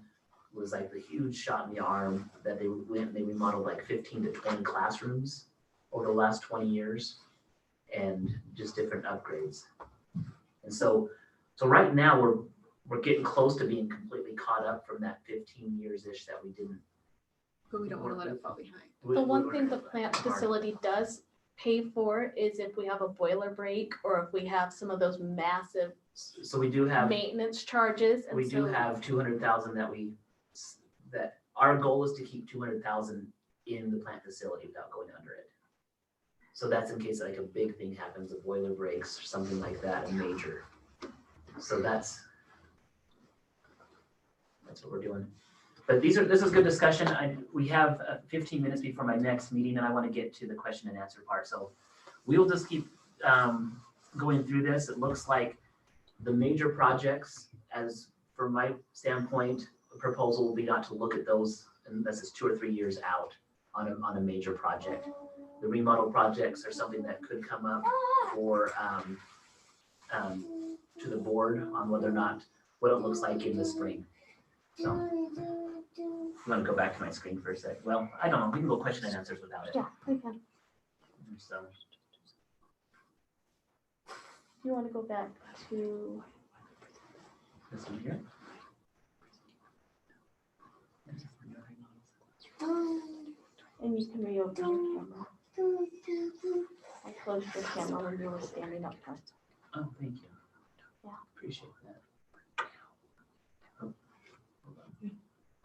was like the huge shot in the arm that they went and they remodeled like 15 to 20 classrooms over the last 20 years and just different upgrades. And so right now we're getting close to being completely caught up from that 15 years-ish that we didn't. But we don't want to let it fall behind. The one thing the plant facility does pay for is if we have a boiler break or if we have some of those massive So we do have, maintenance charges. And we do so have 200,000 that our goal is to keep 200,000 in the plant facility without going under it. So that's in case like a big thing happens, a boiler breaks or something like that, a major. So that's what we're doing. But this is good discussion. We have 15 minutes before my next meeting, and I want to get to the question and answer part. So we will just keep going through this. It looks like the major projects, as from my standpoint, the proposal will be not to look at those unless it's 2 or 3 years out on a major project. The remodel projects are something that could come up for to the board on whether or not what it looks like in the spring. So I'm gonna go back to my screen for a sec. Well, I don't know. We can go question and answers without it. yeah, we can. So You want to go back to this one here. and you can reopen your camera. I closed your camera when you were standing up front. Oh, thank you. Yeah. Appreciate that. Oh, hold on.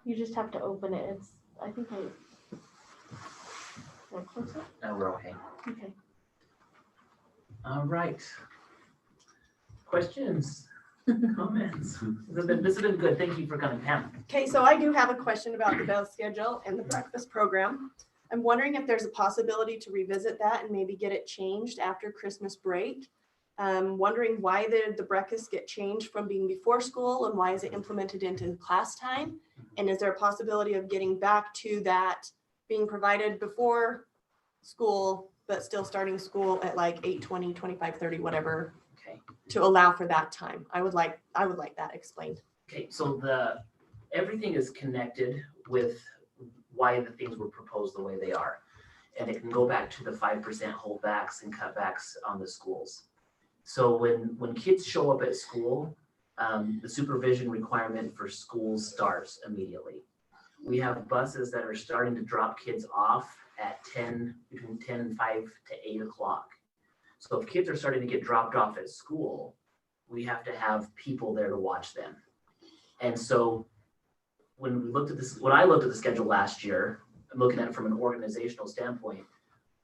You just have to open it. It's I think I Can I close it? Now we're okay. Okay. All right. Questions, comments? This has been good. Thank you for coming, Pam. Okay, so I do have a question about the bell schedule and the breakfast program. I'm wondering if there's a possibility to revisit that and maybe get it changed after Christmas break. Wondering why the breakfast get changed from being before school and why is it implemented into class time? And is there a possibility of getting back to that being provided before school, but still starting school at like 8:20, 25:30, whatever, Okay. to allow for that time? I would like that explained. Okay, so everything is connected with why the things were proposed the way they are. And it can go back to the 5% holdbacks and cutbacks on the schools. So when kids show up at school, the supervision requirement for schools starts immediately. We have buses that are starting to drop kids off at between 10 and 5 to 8 o'clock. So if kids are starting to get dropped off at school, we have to have people there to watch them. And so when we looked at this, when I looked at the schedule last year, I'm looking at it from an organizational standpoint,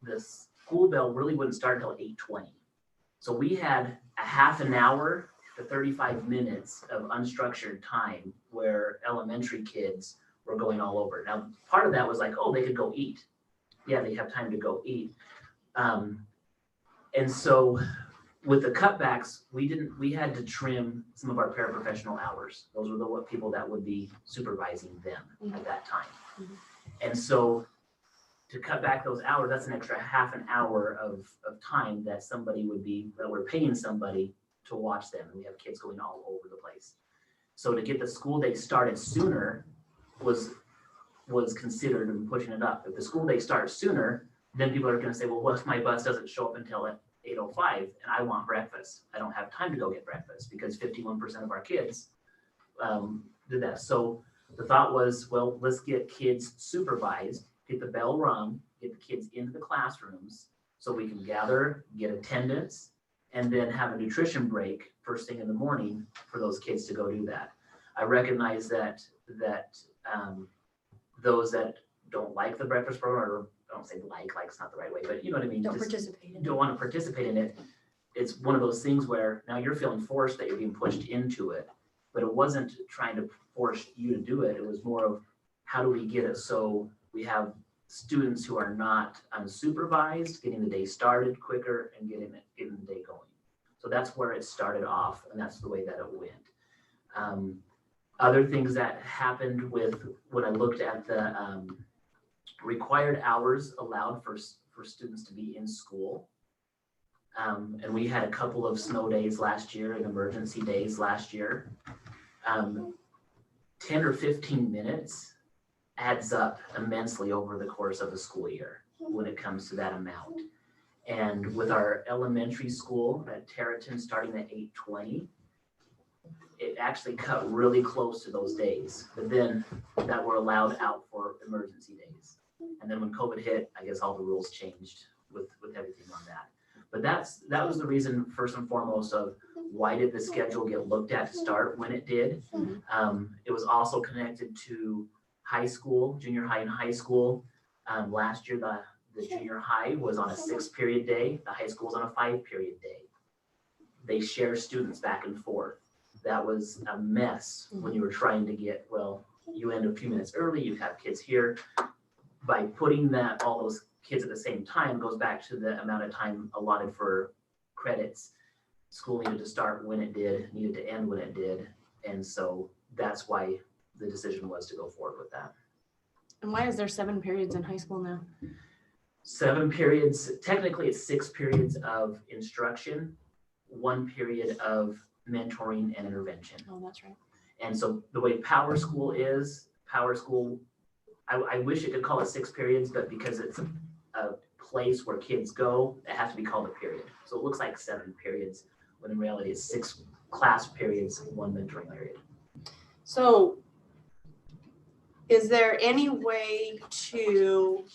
the school bell really wouldn't start until 8:20. So we had a half an hour to 35 minutes of unstructured time where elementary kids were going all over. Now, part of that was like, oh, they could go eat. Yeah, they have time to go eat. And so with the cutbacks, we had to trim some of our paraprofessional hours. Those were the people that would be supervising them at that time. And so to cut back those hours, that's an extra half an hour of time that we're paying somebody to watch them. And we have kids going all over the place. So to get the school day started sooner was considered and pushing it up. If the school day starts sooner, then people are gonna say, well, what if my bus doesn't show up until at 8:05 and I want breakfast? I don't have time to go get breakfast because 51% of our kids did that. So the thought was, well, let's get kids supervised, get the bell rung, get the kids into the classrooms so we can gather, get attendance, and then have a nutrition break first thing in the morning for those kids to go do that. I recognize that those that don't like the breakfast program, or I don't say like it's not the right way, but you know what I mean? Don't just participate in it. don't want to participate in it. It's one of those things where now you're feeling forced that you're being pushed into it, but it wasn't trying to force you to do it. It was more of how do we get it so we have students who are not unsupervised, getting the day started quicker and getting the day going. So that's where it started off, and that's the way that it went. Other things that happened with when I looked at the required hours allowed for students to be in school. And we had a couple of snow days last year and emergency days last year. 10 or 15 minutes adds up immensely over the course of a school year when it comes to that amount. And with our elementary school at Terraton starting at 8:20, it actually cut really close to those days, but then that were allowed out for emergency days. And then when COVID hit, I guess all the rules changed with everything on that. But that was the reason first and foremost of why did the schedule get looked at to start when it did. It was also connected to high school, junior high and high school. Last year, the junior high was on a 6-period day. The high school was on a 5-period day. They share students back and forth. That was a mess when you were trying to get, well, you end a few minutes early, you have kids here. By putting all those kids at the same time goes back to the amount of time allotted for credits. School needed to start when it did, needed to end when it did. And so that's why the decision was to go forward with that. And why is there 7 periods in high school now? 7 periods, technically it's 6 periods of instruction, 1 period of mentoring and intervention. Oh, that's right. And so the way Power School is, I wish it could call it 6 periods, but because it's a place where kids go, it has to be called a period. So it looks like 7 periods, when in reality it's 6 class periods, 1 mentoring period. So is there any way to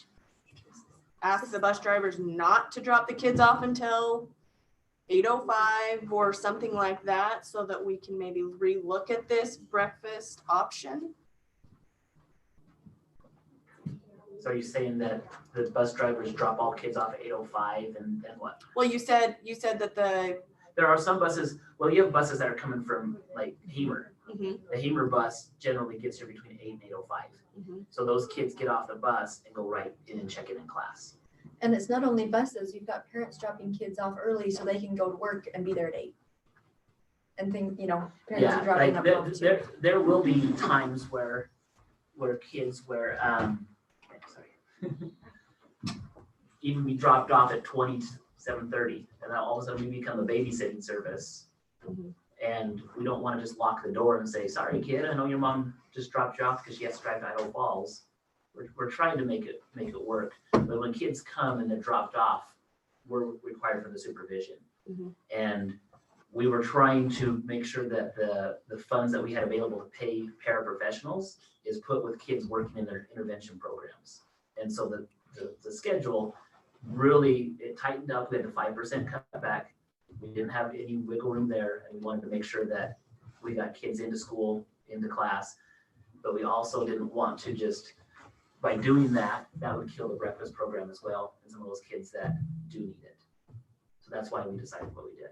ask the bus drivers not to drop the kids off until 8:05 or something like that so that we can maybe relook at this breakfast option? So are you saying that the bus drivers drop all kids off at 8:05 and then what? Well, you said that There are some buses, well, you have buses that are coming from like Hamer. Mhm. The Hamer bus generally gets here between 8 and 8:05. So those kids get off the bus and go right in and check in class. And it's not only buses, you've got parents dropping kids off early so they can go to work and be there at 8. And parents Yeah, are dropping like them off too. there will be times where kids even be dropped off at 7:30 and then all of a sudden we become a babysitting service. And we don't want to just lock the door and say, sorry kid, I know your mom just dropped you off because she has to drive to Idaho Falls. We're trying to make it work. But when kids come and they're dropped off, we're required for the supervision. And we were trying to make sure that the funds that we had available to pay paraprofessionals is put with kids working in their intervention programs. And so the schedule really, it tightened up. We had a 5% cutback. We didn't have any wiggle room there, and we wanted to make sure that we got kids into school, into class. But we also didn't want to just, by doing that, that would kill the breakfast program as well, and some of those kids that do need it. So that's why we decided what we did.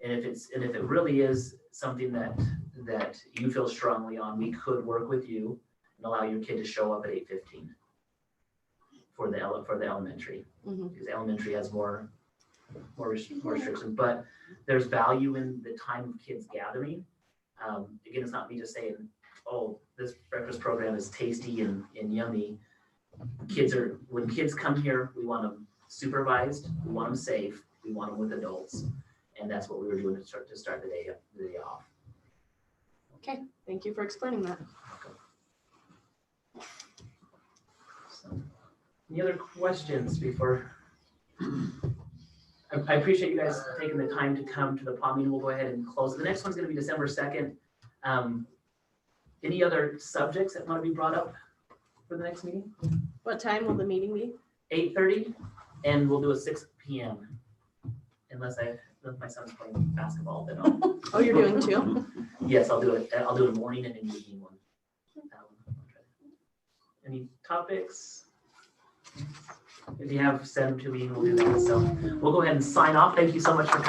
And if it really is something that you feel strongly on, we could work with you and allow your kid to show up at 8:15 for the elementary. Mhm. Because elementary has more restrictions, but there's value in the time of kids gathering. Again, it's not me just saying, oh, this breakfast program is tasty and yummy. When kids come here, we want them supervised, we want them safe, we want them with adults. And that's what we were doing to start the day off. Okay, thank you for explaining that. So, any other questions before? I appreciate you guys taking the time to come to the PAW meeting. We'll go ahead and close. The next one's gonna be December 2nd. Any other subjects that want to be brought up for the next meeting? What time will the meeting be? 8:30, and we'll do a 6 p.m. Unless my son's playing basketball, then I'll. Oh, you're doing two? Yes, I'll do it. I'll do a morning and an evening one. Any topics? If you have, send them to me and we'll do that. So we'll go ahead and sign off. Thank you so much for coming.